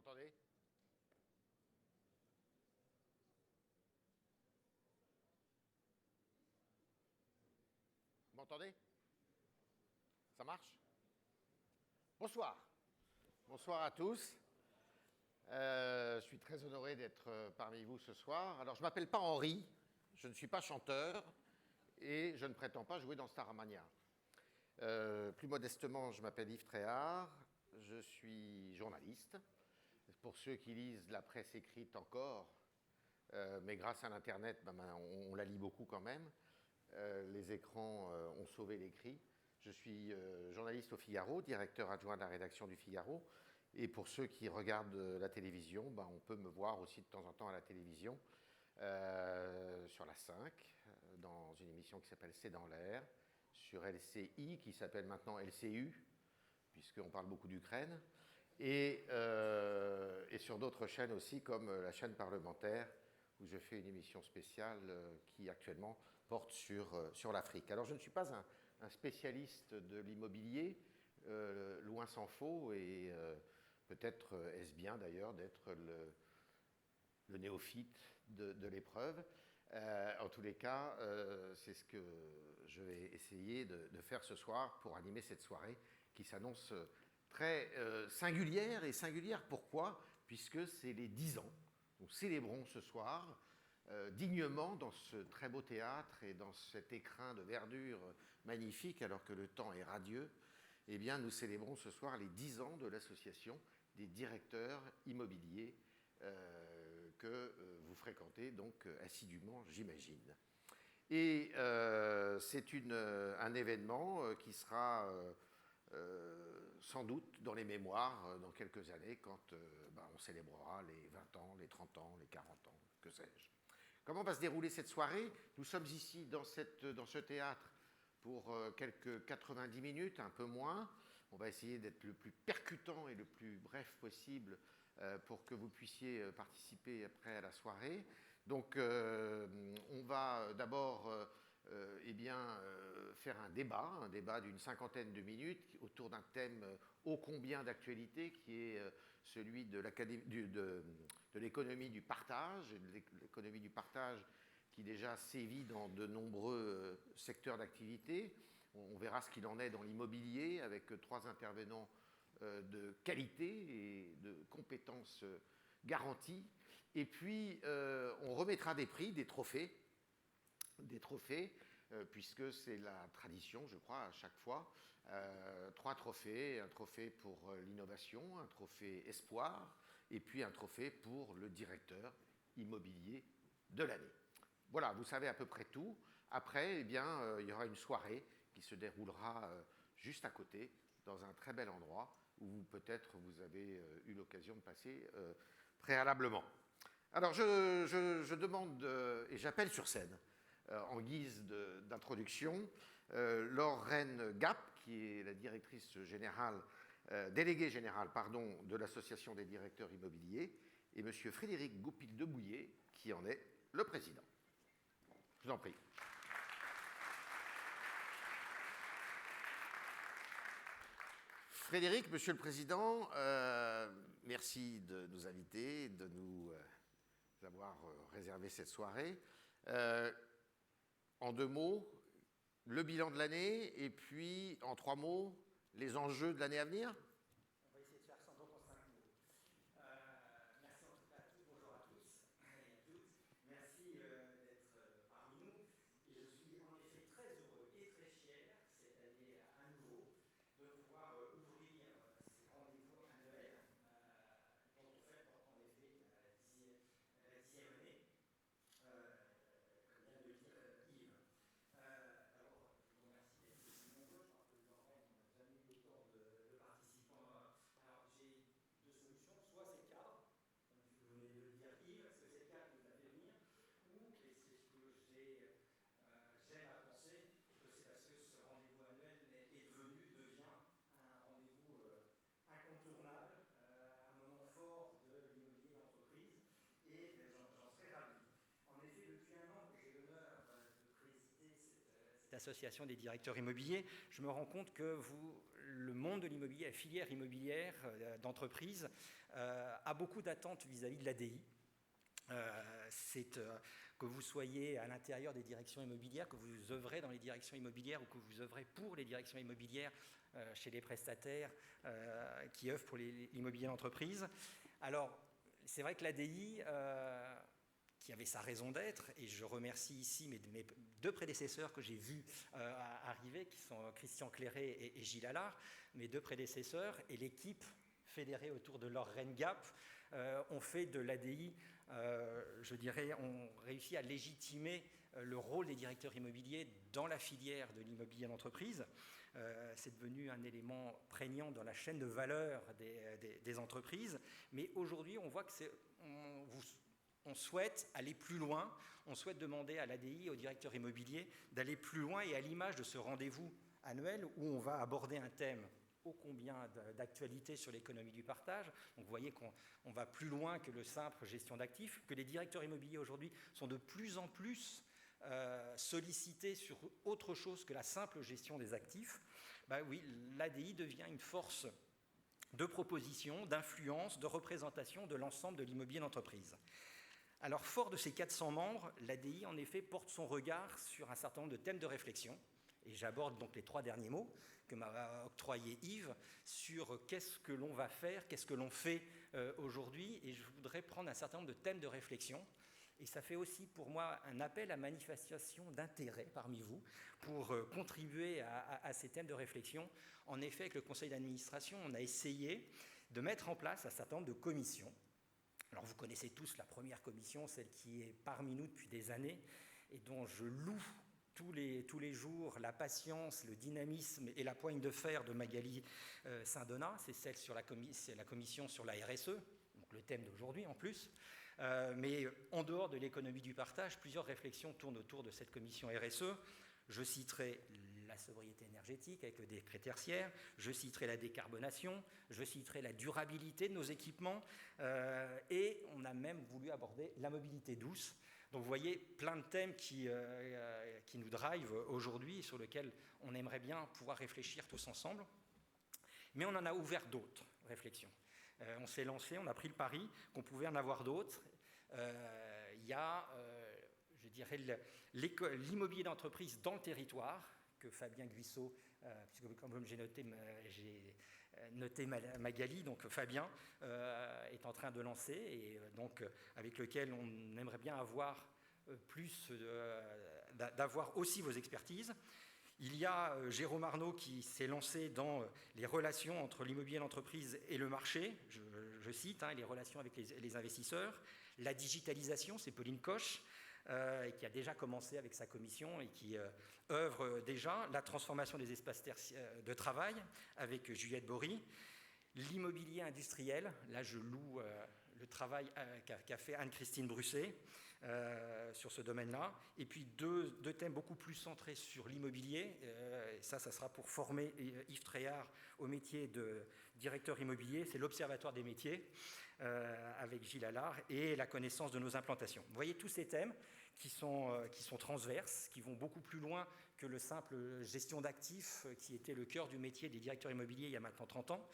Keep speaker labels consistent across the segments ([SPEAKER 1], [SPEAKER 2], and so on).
[SPEAKER 1] m'entendez? Vous m'entendez? Ça marche? Bonsoir. Bonsoir à tous. Je suis très honoré d'être parmi vous ce soir. Alors, je ne m'appelle pas Henri, je ne suis pas chanteur et je ne prétends pas jouer dans Starmania. Plus modestement, je m'appelle Yves Tréhard, je suis journaliste. Pour ceux qui lisent la presse écrite encore, mais grâce à l'Internet, on la lit beaucoup quand même. Les écrans ont sauvé l'écrit. Je suis journaliste au Figaro, directeur adjoint de la rédaction du Figaro. Et pour ceux qui regardent la télévision, on peut me voir aussi de temps en temps à la télévision, sur la 5, dans une émission qui s'appelle C'est dans l'air, sur LCI, qui s'appelle maintenant LCU, puisqu'on parle beaucoup d'Ukraine, et sur d'autres chaînes aussi, comme la chaîne parlementaire, où je fais une émission spéciale qui actuellement porte sur l'Afrique. Alors je ne suis pas un spécialiste de l'immobilier, loin s'en faut, et peut-être est-ce bien d'ailleurs d'être le néophyte de l'épreuve. En tous les cas, c'est ce que je vais essayer de faire ce soir pour animer cette soirée qui s'annonce très singulière. Et singulière pourquoi? Puisque c'est les 10 ans. Nous célébrons ce soir dignement dans ce très beau théâtre et dans cet écrin de verdure magnifique alors que le temps est radieux. Eh bien, nous célébrons ce soir les 10 ans de l'association des directeurs immobiliers que vous fréquentez donc assidûment, j'imagine. Et c'est un événement qui sera sans doute dans les mémoires dans quelques années quand on célébrera les 20 ans, les 30 ans, les 40 ans, que sais-je. Comment va se dérouler cette soirée? Nous sommes ici dans ce théâtre pour quelques 90 minutes, un peu moins. On va essayer d'être le plus percutant et le plus bref possible pour que vous puissiez participer après à la soirée. Donc on va d'abord faire un débat d'une 50aine de minutes autour d'un thème ô combien d'actualité qui est celui de l'économie du partage, l'économie du partage qui déjà sévit dans de nombreux secteurs d'activité. On verra ce qu'il en est dans l'immobilier avec 3 intervenants de qualité et de compétences garanties. Et puis, on remettra des prix, des trophées, puisque c'est la tradition, je crois, à chaque fois. 3 trophées, un trophée pour l'innovation, un trophée espoir, et puis un trophée pour le directeur immobilier de l'année. Voilà, vous savez à peu près tout. Après, il y aura une soirée qui se déroulera juste à côté, dans un très bel endroit, où peut-être vous avez eu l'occasion de passer préalablement. Alors, je demande, et j'appelle sur scène, en guise d'introduction, Laure Gap, qui est la directrice générale, déléguée générale de l'Association des directeurs immobiliers, et M. Frédéric Goupil-Debouillet, qui en est le président. Je vous en prie. Frédéric, Monsieur le Président, merci de nous inviter, de nous avoir réservé cette soirée. En 2 mots, le bilan de l'année et puis, en 3 mots, les enjeux de l'année à venir.
[SPEAKER 2] On va essayer de faire ça en 5 mots. Merci en tout cas à tous, bonjour à tous et à toutes. Merci d'être parmi nous. Et je suis en effet très heureux et très fier cette année à nouveau de pouvoir ouvrir ces rendez-vous annuels dont on fait en effet la 10e année, comme vient de le dire Yves. Alors, je vous remercie d'être aussi nombreux. Je crois que le Lorraine, on n'a jamais eu autant de participants. Alors, j'ai 2 solutions. Soit c'est le cadre, comme vous venez de le dire Yves, est-ce que c'est le cadre qui vous a fait venir, ou, et c'est ce que j'aime à penser, que c'est parce que ce rendez-vous annuel devient un rendez-vous incontournable, un moment fort de l'immobilier d'entreprise, et j'en serais ravi. En effet, depuis 1 an que j'ai l'honneur de présider cette association des directeurs immobiliers, je me rends compte que le monde de l'immobilier, la filière immobilière d'entreprise a beaucoup d'attentes vis-à-vis de l'ADI. Que vous soyez à l'intérieur des directions immobilières, que vous œuvrez dans les directions immobilières ou que vous œuvrez pour les directions immobilières chez les prestataires qui œuvrent pour l'immobilier d'entreprise. Alors, c'est vrai que l'ADI, qui avait sa raison d'être, et je remercie ici mes deux prédécesseurs que j'ai vus arriver, qui sont Christian Clairet et Gilles Allard, mes deux prédécesseurs, et l'équipe fédérée autour de leur RENGAP, ont fait de l'ADI, je dirais, ont réussi à légitimer le rôle des directeurs immobiliers dans la filière de l'immobilier d'entreprise. C'est devenu un élément prégnant dans la chaîne de valeur des entreprises. Mais aujourd'hui, on voit que on souhaite aller plus loin. On souhaite demander à l'ADI, aux directeurs immobiliers, d'aller plus loin. Et à l'image de ce rendez-vous annuel où on va aborder un thème ô combien d'actualité sur l'économie du partage. Donc vous voyez qu'on va plus loin que le simple gestion d'actifs, que les directeurs immobiliers aujourd'hui sont de plus en plus sollicités sur autre chose que la simple gestion des actifs. Oui, l'ADI devient une force de proposition, d'influence, de représentation de l'ensemble de l'immobilier d'entreprise. Alors, fort de ces 400 membres, l'ADI, en effet, porte son regard sur un certain nombre de thèmes de réflexion. Et j'aborde donc les 3 derniers mots que m'a octroyé Yves sur qu'est-ce que l'on va faire, qu'est-ce que l'on fait aujourd'hui. Et je voudrais prendre un certain nombre de thèmes de réflexion. Et ça fait aussi pour moi un appel à manifestation d'intérêt parmi vous pour contribuer à ces thèmes de réflexion. En effet, avec le conseil d'administration, on a essayé de mettre en place un certain nombre de commissions. Alors vous connaissez tous la première commission, celle qui est parmi nous depuis des années et dont je loue tous les jours la patience, le dynamisme et la poigne de fer de Magali Saint-Donat. C'est celle sur la commission sur la RSE, donc le thème d'aujourd'hui en plus. Mais en dehors de l'économie du partage, plusieurs réflexions tournent autour de cette commission RSE. Je citerai la sobriété énergétique avec le décret tertiaire, je citerai la décarbonation, je citerai la durabilité de nos équipements et on a même voulu aborder la mobilité douce. Donc vous voyez, plein de thèmes qui nous drivent aujourd'hui et sur lesquels on aimerait bien pouvoir réfléchir tous ensemble. Mais on en a ouvert d'autres réflexions. On s'est lancé, on a pris le pari qu'on pouvait en avoir d'autres. Il y a, je dirais, l'immobilier d'entreprise dans le territoire, que Fabien Guissot, puisque comme j'ai noté Magali, donc Fabien est en train de lancer, et donc avec lequel on aimerait bien avoir d'avoir aussi vos expertises. Il y a Jérôme Arnaud qui s'est lancé dans les relations entre l'immobilier d'entreprise et le marché, je cite, les relations avec les investisseurs. La digitalisation, c'est Pauline Coche, qui a déjà commencé avec sa commission et qui œuvre déjà. La transformation des espaces de travail avec Juliette Bory. L'immobilier industriel, là je loue le travail qu'a fait Anne-Christine Brusset sur ce domaine-là. Et puis deux thèmes beaucoup plus centrés sur l'immobilier. Ça sera pour former Yves Tréhard au métier de directeur immobilier. C'est l'Observatoire des métiers avec Gilles Allard et la connaissance de nos implantations. Vous voyez tous ces thèmes qui sont transverses, qui vont beaucoup plus loin que le simple gestion d'actifs qui était le cœur du métier des directeurs immobiliers il y a maintenant 30 ans.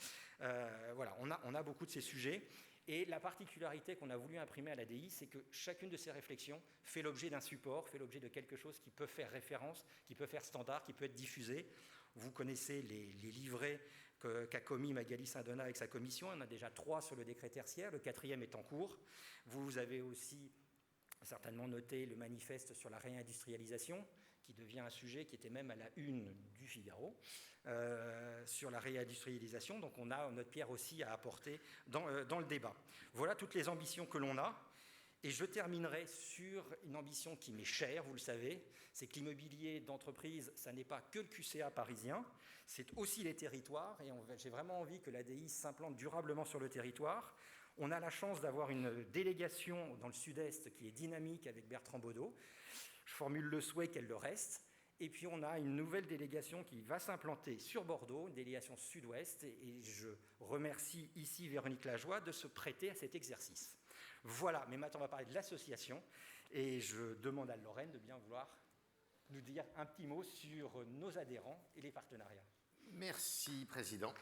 [SPEAKER 2] Voilà, on a beaucoup de ces sujets. Et la particularité qu'on a voulu imprimer à l'ADI, c'est que chacune de ces réflexions fait l'objet d'un support, fait l'objet de quelque chose qui peut faire référence, qui peut faire standard, qui peut être diffusé. Vous connaissez les livrets qu'a commis Magali Saint-Donat avec sa commission. Il y en a déjà 3 sur le décret tertiaire, le 4e est en cours. Vous avez aussi certainement noté le manifeste sur la réindustrialisation, qui devient un sujet qui était même à la une du Figaro, sur la réindustrialisation. Donc on a notre pierre aussi à apporter dans le débat. Voilà toutes les ambitions que l'on a. Et je terminerai sur une ambition qui m'est chère, vous le savez, c'est que l'immobilier d'entreprise, ça n'est pas que le QCA parisien, c'est aussi les territoires, et j'ai vraiment envie que l'ADI s'implante durablement sur le territoire. On a la chance d'avoir une délégation dans le sud-est qui est dynamique avec Bertrand Baudot. Je formule le souhait qu'elle le reste. Et puis on a une nouvelle délégation qui va s'implanter sur Bordeaux, une délégation sud-ouest, et je remercie ici Véronique Lajoie de se prêter à cet exercice. Voilà, mais maintenant on va parler de l'association, et je demande à Lorraine de bien vouloir nous dire un petit mot sur nos adhérents et les partenariats.
[SPEAKER 1] Merci, Président.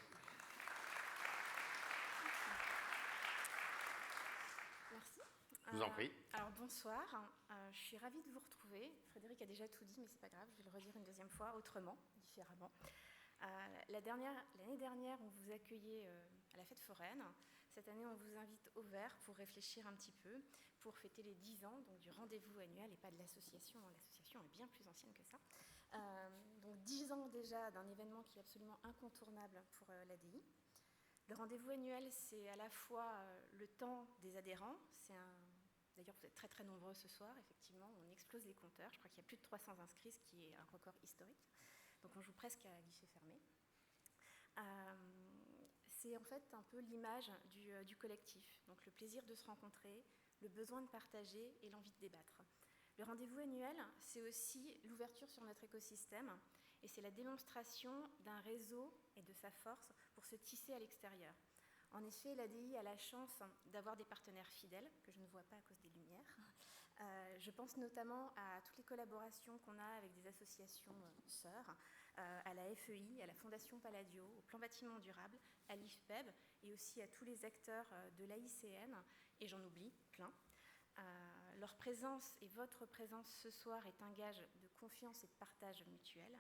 [SPEAKER 3] Merci.
[SPEAKER 1] Je vous en prie.
[SPEAKER 3] Alors bonsoir, je suis ravie de vous retrouver. Frédéric a déjà tout dit, mais c'est pas grave, je vais le redire une deuxième fois, autrement, différemment. L'année dernière, on vous accueillait à la fête foraine. Cette année, on vous invite au vert pour réfléchir un petit peu, pour fêter les 10 ans donc, du rendez-vous annuel et pas de l'association. L'association est bien plus ancienne que ça. Donc 10 ans déjà d'un événement qui est absolument incontournable pour l'ADI. Le rendez-vous annuel, c'est à la fois le temps des adhérents. D'ailleurs, vous êtes très très nombreux ce soir, effectivement, on explose les compteurs. Je crois qu'il y a plus de 300 inscrits, ce qui est un record historique. Donc on joue presque à guichet fermé. C'est en fait un peu l'image du collectif. Donc le plaisir de se rencontrer, le besoin de partager et l'envie de débattre. Le rendez-vous annuel, c'est aussi l'ouverture sur notre écosystème et c'est la démonstration d'un réseau et de sa force pour se tisser à l'extérieur. En effet, l'ADI a la chance d'avoir des partenaires fidèles, que je ne vois pas à cause des lumières. Je pense notamment à toutes les collaborations qu'on a avec des associations sœurs, à la FEI, à la Fondation Palladio, au Plan Bâtiment Durable, à l'IFPEB et aussi à tous les acteurs de l'AICN, et j'en oublie plein. Leur présence et votre présence ce soir est un gage de confiance et de partage mutuel.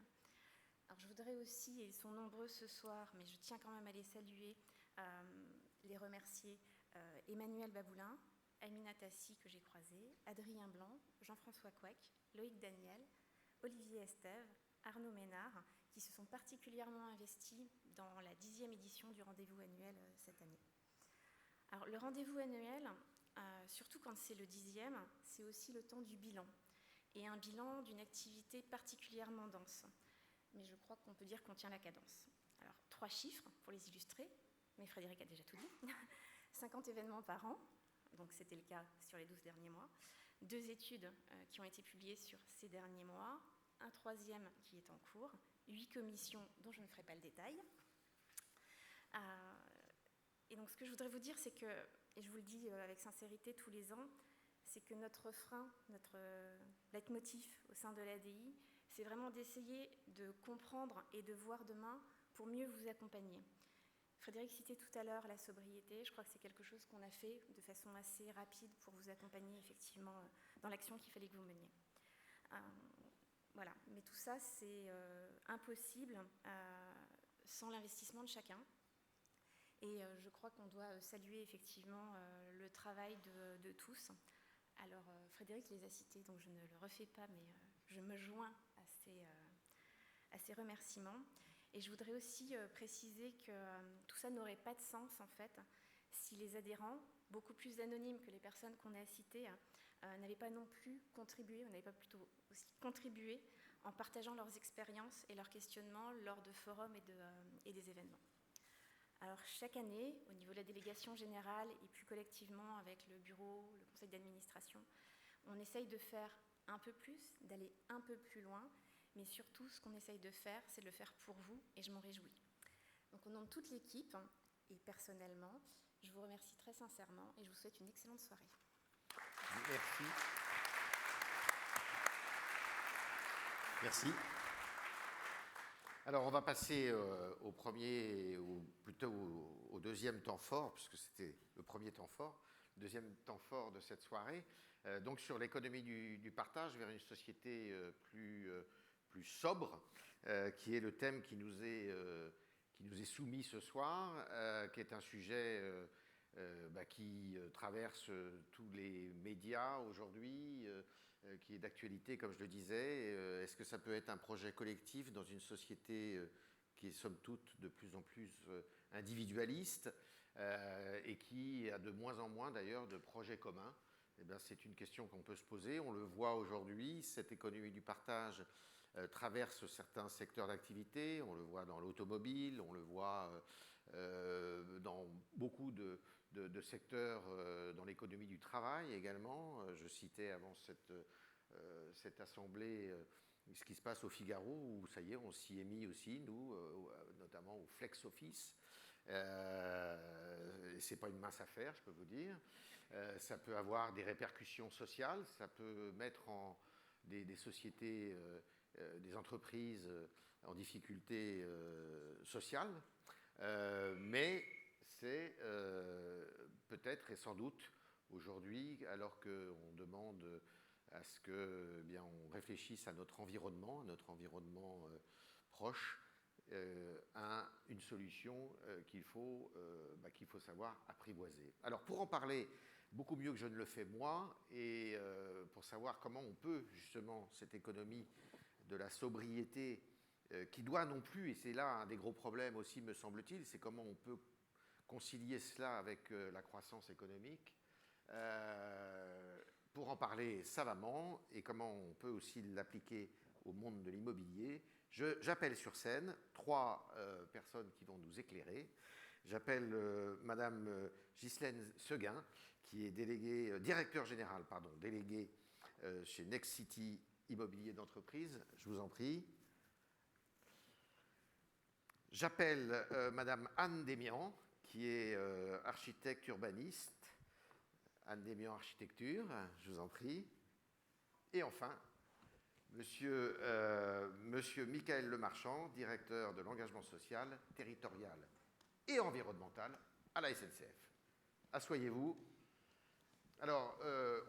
[SPEAKER 3] Alors je voudrais aussi, et ils sont nombreux ce soir, mais je tiens quand même à les saluer, les remercier, Emmanuel Baboulin, Amina Tassi que j'ai croisé, Adrien Blanc, Jean-François Couec, Loïc Daniel, Olivier Estève, Arnaud Ménard, qui se sont particulièrement investis dans la 10e édition du rendez-vous annuel cette année. Alors le rendez-vous annuel, surtout quand c'est le 10e, c'est aussi le temps du bilan, et un bilan d'une activité particulièrement dense. Mais je crois qu'on peut dire qu'on tient la cadence. Alors 3 chiffres pour les illustrer, mais Frédéric a déjà tout dit. 50 événements par an, donc c'était le cas sur les 12 derniers mois. 2 études qui ont été publiées sur ces derniers mois. Un 3e qui est en cours. 8 commissions dont je ne ferai pas le détail. Et donc ce que je voudrais vous dire, c'est que, et je vous le dis avec sincérité tous les ans, c'est que notre frein, notre leitmotiv au sein de l'ADI, c'est vraiment d'essayer de comprendre et de voir demain pour mieux vous accompagner. Frédéric citait tout à l'heure la sobriété. Je crois que c'est quelque chose qu'on a fait de façon assez rapide pour vous accompagner effectivement dans l'action qu'il fallait que vous meniez. Voilà. Mais tout ça, c'est impossible sans l'investissement de chacun. Et je crois qu'on doit saluer effectivement le travail de tous. Alors Frédéric les a cités, donc je ne le refais pas, mais je me joins à ces remerciements. Et je voudrais aussi préciser que tout ça n'aurait pas de sens, en fait, si les adhérents, beaucoup plus anonymes que les personnes qu'on a citées, n'avaient pas non plus contribué, ou n'avaient pas plutôt aussi contribué en partageant leurs expériences et leurs questionnements lors de forums et des événements. Alors chaque année, au niveau de la délégation générale et plus collectivement avec le bureau, le conseil d'administration, on essaye de faire un peu plus, d'aller un peu plus loin, mais surtout ce qu'on essaye de faire, c'est de le faire pour vous et je m'en réjouis. Donc au nom de toute l'équipe et personnellement, je vous remercie très sincèrement et je vous souhaite une excellente soirée.
[SPEAKER 1] Merci. Merci. Alors, on va passer au premier, ou plutôt au deuxième temps fort, puisque c'était le premier temps fort, le deuxième temps fort de cette soirée, donc sur l'économie du partage vers une société plus sobre, qui est le thème qui nous est soumis ce soir, qui est un sujet qui traverse tous les médias aujourd'hui, qui est d'actualité, comme je le disais. Est-ce que ça peut être un projet collectif dans une société qui est somme toute de plus en plus individualiste et qui a de moins en moins d'ailleurs de projets communs? Eh bien, c'est une question qu'on peut se poser. On le voit aujourd'hui, cette économie du partage traverse certains secteurs d'activité. On le voit dans l'automobile, on le voit dans beaucoup de secteurs dans l'économie du travail également. Je citais avant cette assemblée ce qui se passe au Figaro, où ça y est, on s'y est mis aussi, nous, notamment au flex office. C'est pas une mince affaire, je peux vous dire. Ça peut avoir des répercussions sociales, ça peut mettre en des sociétés des entreprises en difficulté sociale, mais c'est peut-être et sans doute aujourd'hui, alors qu'on demande à ce que, eh bien, on réfléchisse à notre environnement proche, à une solution qu'il faut savoir apprivoiser. Alors pour en parler beaucoup mieux que je ne le fais moi, et pour savoir comment on peut justement cette économie de la sobriété qui doit non plus, et c'est là un des gros problèmes aussi me semble-t-il, c'est comment on peut concilier cela avec la croissance économique, pour en parler savamment et comment on peut aussi l'appliquer au monde de l'immobilier. J'appelle sur scène 3 personnes qui vont nous éclairer. J'appelle Madame Ghislaine Seguin, qui est directeur général délégué chez Nexity Immobilier d'entreprise. Je vous en prie. J'appelle Madame Anne Démian, qui est architecte urbaniste. Anne Démian Architecture, je vous en prie. Et enfin, Monsieur Michael Lemarchand, directeur de l'engagement social, territorial et environnemental à la SNCF. Asseyez-vous. Alors,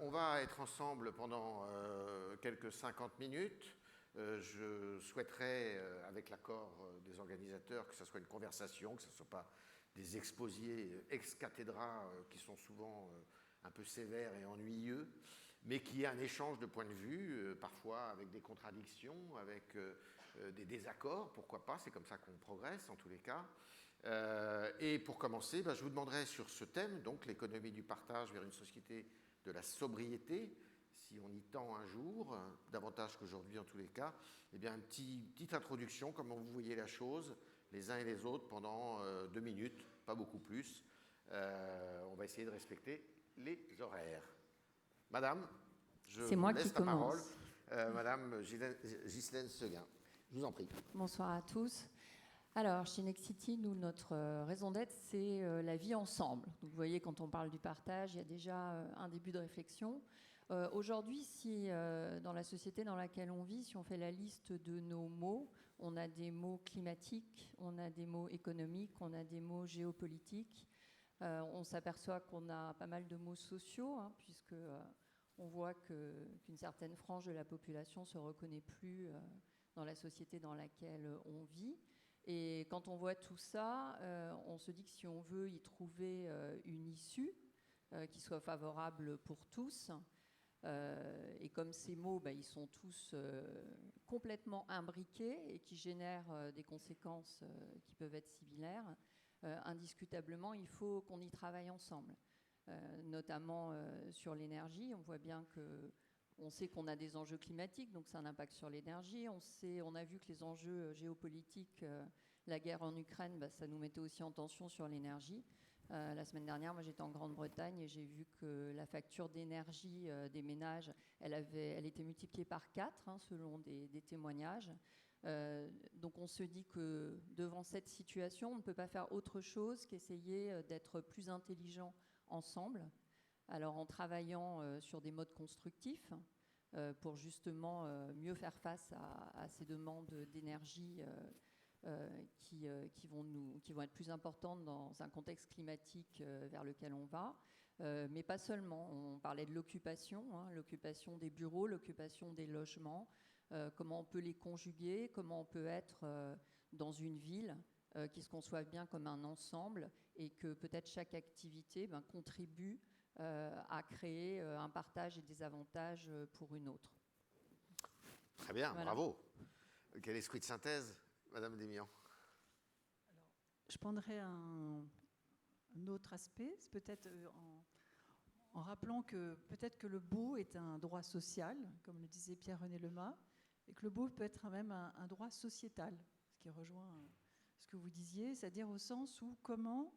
[SPEAKER 1] on va être ensemble pendant quelques 50 minutes. Je souhaiterais, avec l'accord des organisateurs, que ce soit une conversation, que ce ne soit pas des exposiés ex cathedra qui sont souvent un peu sévères et ennuyeux, mais qu'il y ait un échange de points de vue, parfois avec des contradictions, avec des désaccords, pourquoi pas, c'est comme ça qu'on progresse en tous les cas. Et pour commencer, je vous demanderai sur ce thème, donc l'économie du partage vers une société de la sobriété, si on y tend un jour, davantage qu'aujourd'hui en tous les cas, eh bien une petite introduction, comment vous voyez la chose, les uns et les autres, pendant 2 minutes, pas beaucoup plus. On va essayer de respecter les horaires. Madame, je vous laisse la parole. Madame Ghislaine Seguin, je vous en prie.
[SPEAKER 4] Bonsoir à tous. Alors, chez Nexity, nous, notre raison d'être, c'est la vie ensemble. Donc, vous voyez, quand on parle du partage, il y a déjà un début de réflexion. Aujourd'hui, si dans la société dans laquelle on vit, si on fait la liste de nos mots, on a des mots climatiques, on a des mots économiques, on a des mots géopolitiques. On s'aperçoit qu'on a pas mal de mots sociaux, puisque on voit qu'une certaine frange de la population ne se reconnaît plus dans la société dans laquelle on vit. Et quand on voit tout ça, on se dit que si on veut y trouver une issue qui soit favorable pour tous, et comme ces mots, ils sont tous complètement imbriqués et qui génèrent des conséquences qui peuvent être similaires, indiscutablement, il faut qu'on y travaille ensemble, notamment sur l'énergie. On voit bien on sait qu'on a des enjeux climatiques, donc c'est un impact sur l'énergie. On a vu que les enjeux géopolitiques, la guerre en Ukraine, ça nous mettait aussi en tension sur l'énergie. La semaine dernière, moi j'étais en Grande-Bretagne et j'ai vu que la facture d'énergie des ménages, elle était multipliée par 4 selon des témoignages. Donc on se dit que devant cette situation, on ne peut pas faire autre chose qu'essayer d'être plus intelligents ensemble. Alors en travaillant sur des modes constructifs pour justement mieux faire face à ces demandes d'énergie qui vont être plus importantes dans un contexte climatique vers lequel on va. Mais pas seulement. On parlait de l'occupation, l'occupation des bureaux, l'occupation des logements, comment on peut les conjuguer, comment on peut être dans une ville qui se conçoive bien comme un ensemble et que peut-être chaque activité contribue à créer un partage et des avantages pour une autre.
[SPEAKER 1] Très bien,
[SPEAKER 4] voilà.
[SPEAKER 1] Bravo. Quel esprit de synthèse, Madame Démian.
[SPEAKER 5] Alors, je prendrais un autre aspect, c'est peut-être en rappelant que peut-être que le beau est un droit social, comme le disait Pierre-René Lemas, et que le beau peut être même un droit sociétal, ce qui rejoint ce que vous disiez, c'est-à-dire au sens où comment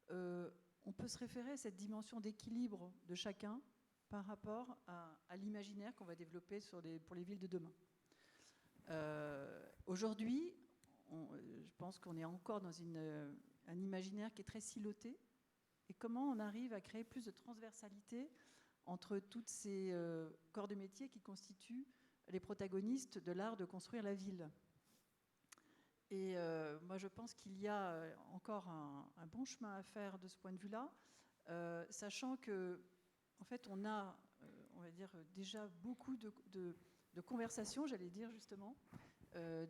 [SPEAKER 5] on peut se référer à cette dimension d'équilibre de chacun par rapport à l'imaginaire qu'on va développer pour les villes de demain. Aujourd'hui, je pense qu'on est encore dans un imaginaire qui est très siloté. Et comment on arrive à créer plus de transversalité entre tous ces corps de métier qui constituent les protagonistes de l'art de construire la ville. Et moi, je pense qu'il y a encore un bon chemin à faire de ce point de vue-là, sachant que, en fait, on a, on va dire, déjà beaucoup de conversations, j'allais dire justement,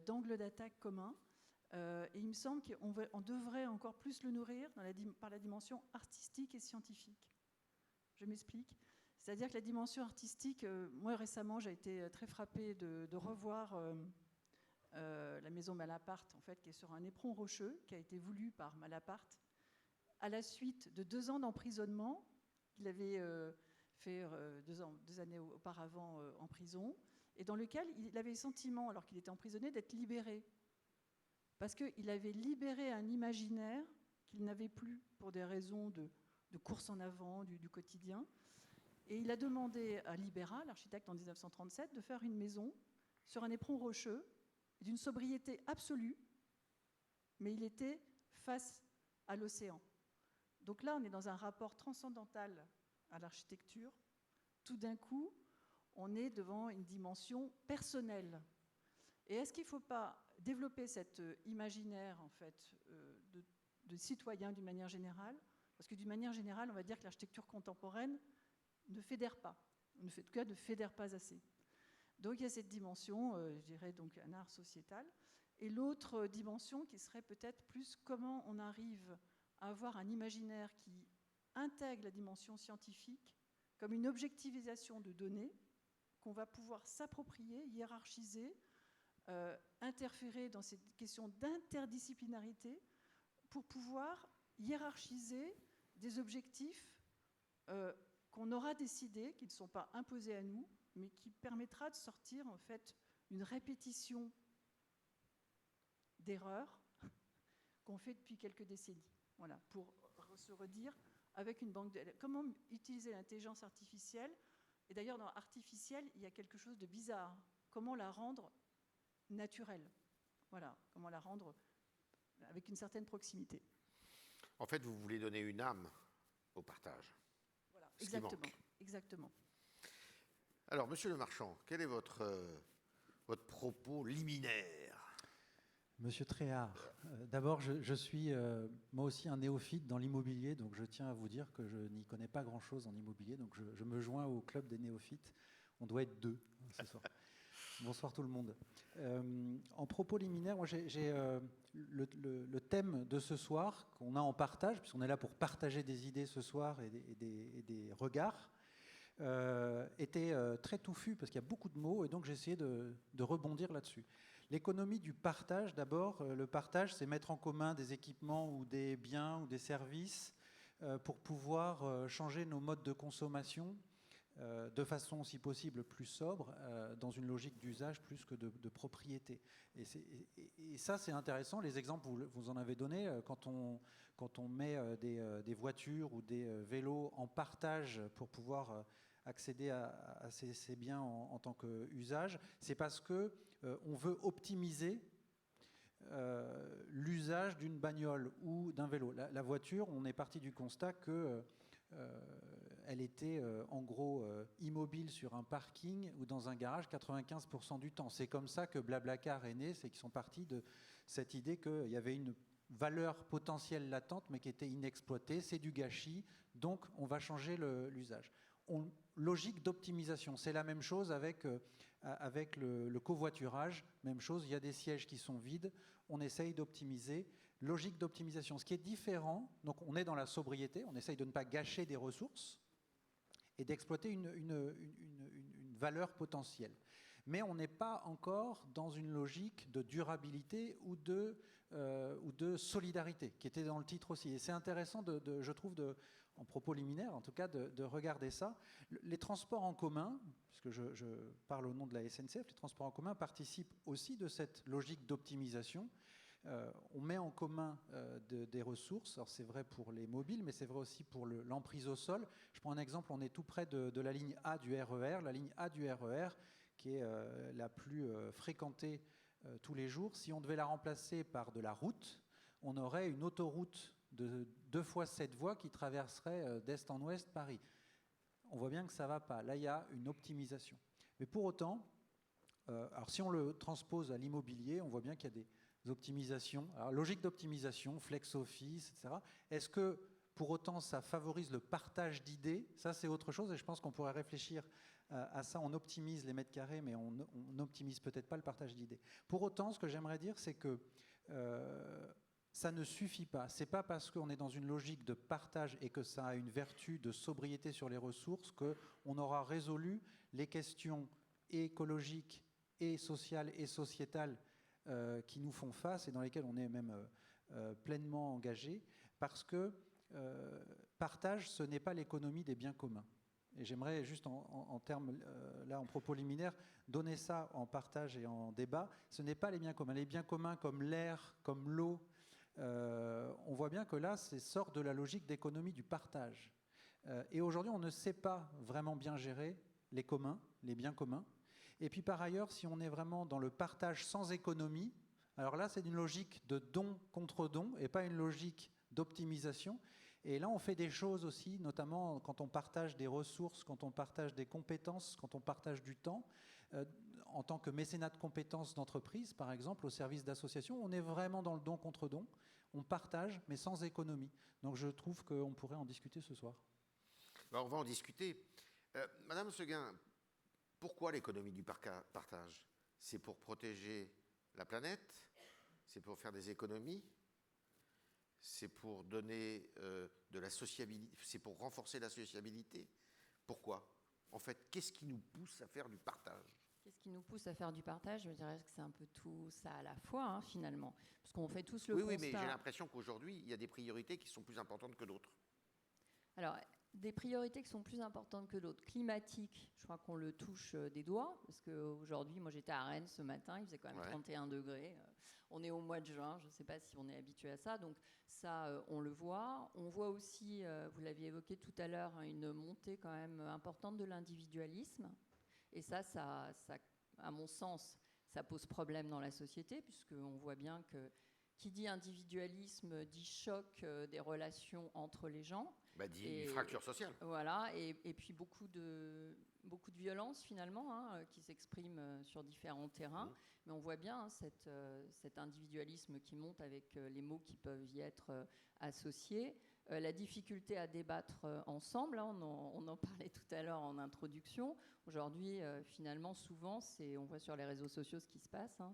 [SPEAKER 5] d'angles d'attaque communs. Et il me semble qu'on devrait encore plus le nourrir par la dimension artistique et scientifique. Je m'explique. C'est-à-dire que la dimension artistique, moi récemment, j'ai été très frappée de revoir la maison Malaparte, en fait, qui est sur un éperon rocheux, qui a été voulu par Malaparte, à la suite de 2 ans d'emprisonnement qu'il avait fait 2 années auparavant en prison, et dans lequel il avait le sentiment, alors qu'il était emprisonné, d'être libéré. Parce qu'il avait libéré un imaginaire qu'il n'avait plus pour des raisons de course en avant, du quotidien. Et il a demandé à Libera, l'architecte en 1937, de faire une maison sur un éperon rocheux, d'une sobriété absolue, mais il était face à l'océan. Donc là, on est dans un rapport transcendantal à l'architecture. Tout d'un coup, on est devant une dimension personnelle. Et est-ce qu'il ne faut pas développer cet imaginaire, en fait, de citoyen d'une manière générale? Parce que d'une manière générale, on va dire que l'architecture contemporaine ne fédère pas, en tout cas ne fédère pas assez. Donc il y a cette dimension, je dirais donc un art sociétal, et l'autre dimension qui serait peut-être plus comment on arrive à avoir un imaginaire qui intègre la dimension scientifique comme une objectivisation de données qu'on va pouvoir s'approprier, hiérarchiser, interférer dans cette question d'interdisciplinarité pour pouvoir hiérarchiser des objectifs qu'on aura décidés, qui ne sont pas imposés à nous, mais qui permettra de sortir en fait d'une répétition d'erreurs qu'on fait depuis quelques décennies. Voilà, pour se redire avec une banque de... Comment utiliser l'intelligence artificielle? Et d'ailleurs, dans artificielle, il y a quelque chose de bizarre. Comment la rendre naturelle? Voilà, comment la rendre avec une certaine proximité.
[SPEAKER 1] En fait, vous voulez donner une âme au partage.
[SPEAKER 5] Voilà, exactement, exactement.
[SPEAKER 1] Alors, Monsieur Le Marchand, quel est votre propos liminaire?
[SPEAKER 6] Monsieur Tréhard, d'abord, je suis moi aussi un néophyte dans l'immobilier, donc je tiens à vous dire que je n'y connais pas grand-chose en immobilier, donc je me joins au club des néophytes. On doit être 2 ce soir. Bonsoir tout le monde. En propos liminaire, moi j'ai le thème de ce soir qu'on a en partage, puisqu'on est là pour partager des idées ce soir et des regards, était très touffu parce qu'il y a beaucoup de mots et donc j'ai essayé de rebondir là-dessus. L'économie du partage, d'abord, le partage, c'est mettre en commun des équipements ou des biens ou des services pour pouvoir changer nos modes de consommation de façon, si possible, plus sobre, dans une logique d'usage plus que de propriété. Et ça, c'est intéressant. Les exemples, vous en avez donné. Quand on met des voitures ou des vélos en partage pour pouvoir accéder à ces biens en tant qu'usage, c'est parce qu'on veut optimiser l'usage d'une bagnole ou d'un vélo. La voiture, on est parti du constat que elle était en gros immobile sur un parking ou dans un garage 95% du temps. C'est comme ça que Blablacar est né, c'est qu'ils sont partis de cette idée qu'il y avait une valeur potentielle latente mais qui était inexploitée, c'est du gâchis, donc on va changer l'usage. Logique d'optimisation, c'est la même chose avec le covoiturage, même chose, il y a des sièges qui sont vides, on essaye d'optimiser. Logique d'optimisation, ce qui est différent, donc on est dans la sobriété, on essaye de ne pas gâcher des ressources et d'exploiter une valeur potentielle. Mais on n'est pas encore dans une logique de durabilité ou de solidarité, qui était dans le titre aussi. Et c'est intéressant, je trouve, en propos liminaire, en tout cas, de regarder ça. Les transports en commun, puisque je parle au nom de la SNCF, les transports en commun participent aussi de cette logique d'optimisation. On met en commun des ressources, alors c'est vrai pour les mobiles, mais c'est vrai aussi pour l'emprise au sol. Je prends un exemple, on est tout près de la ligne A du RER, la ligne A du RER, qui est la plus fréquentée tous les jours. Si on devait la remplacer par de la route, on aurait une autoroute de 2 fois 7 voies qui traverserait d'est en ouest Paris. On voit bien que ça ne va pas. Là, il y a une optimisation. Mais pour autant, alors si on le transpose à l'immobilier, on voit bien qu'il y a des optimisations. Alors, logique d'optimisation, flex office, etc. Est-ce que pour autant ça favorise le partage d'idées? Ça, c'est autre chose, et je pense qu'on pourrait réfléchir à ça. On optimise les mètres carrés, mais on n'optimise peut-être pas le partage d'idées. Pour autant, ce que j'aimerais dire, c'est que ça ne suffit pas. Ce n'est pas parce qu'on est dans une logique de partage et que ça a une vertu de sobriété sur les ressources qu'on aura résolu les questions écologiques et sociales et sociétales qui nous font face et dans lesquelles on est même pleinement engagé, parce que partage, ce n'est pas l'économie des biens communs. Et j'aimerais juste en termes, là en propos liminaires, donner ça en partage et en débat. Ce n'est pas les biens communs. Les biens communs comme l'air, comme l'eau, on voit bien que là, c'est sort de la logique d'économie du partage. Et aujourd'hui, on ne sait pas vraiment bien gérer les communs, les biens communs. Et puis par ailleurs, si on est vraiment dans le partage sans économie, alors là, c'est une logique de don contre don et pas une logique d'optimisation. Et là, on fait des choses aussi, notamment quand on partage des ressources, quand on partage des compétences, quand on partage du temps. En tant que mécénat de compétences d'entreprise, par exemple, au service d'associations, on est vraiment dans le don contre don. On partage, mais sans économie. Donc je trouve qu'on pourrait en discuter ce soir.
[SPEAKER 1] Ben, on va en discuter. Madame Seguin, pourquoi l'économie du partage? C'est pour protéger la planète? C'est pour faire des économies? C'est pour donner de la sociabilité? C'est pour renforcer la sociabilité? Pourquoi? En fait, qu'est-ce qui nous pousse à faire du partage?
[SPEAKER 4] Qu'est-ce qui nous pousse à faire du partage? Je dirais que c'est un peu tout ça à la fois, hein, finalement. Parce qu'on fait tous le constat...
[SPEAKER 1] Oui, mais j'ai l'impression qu'aujourd'hui, il y a des priorités qui sont plus importantes que d'autres.
[SPEAKER 4] Alors, des priorités qui sont plus importantes que d'autres. Climatiques, je crois qu'on le touche des doigts, parce qu'aujourd'hui, moi j'étais à Rennes ce matin, il faisait quand même 31 degrés. On est au mois de juin, je ne sais pas si on est habitué à ça, donc ça, on le voit. On voit aussi, vous l'aviez évoqué tout à l'heure, une montée quand même importante de l'individualisme. Et ça, à mon sens, ça pose problème dans la société, puisqu'on voit bien que qui dit individualisme dit choc des relations entre les gens.
[SPEAKER 1] Bah, dit fracture sociale.
[SPEAKER 4] Voilà, et puis beaucoup de violence finalement, hein, qui s'exprime sur différents terrains. Mais on voit bien cet individualisme qui monte avec les mots qui peuvent y être associés. La difficulté à débattre ensemble, hein, on en parlait tout à l'heure en introduction. Aujourd'hui, finalement, souvent, on voit sur les réseaux sociaux ce qui se passe. Hein,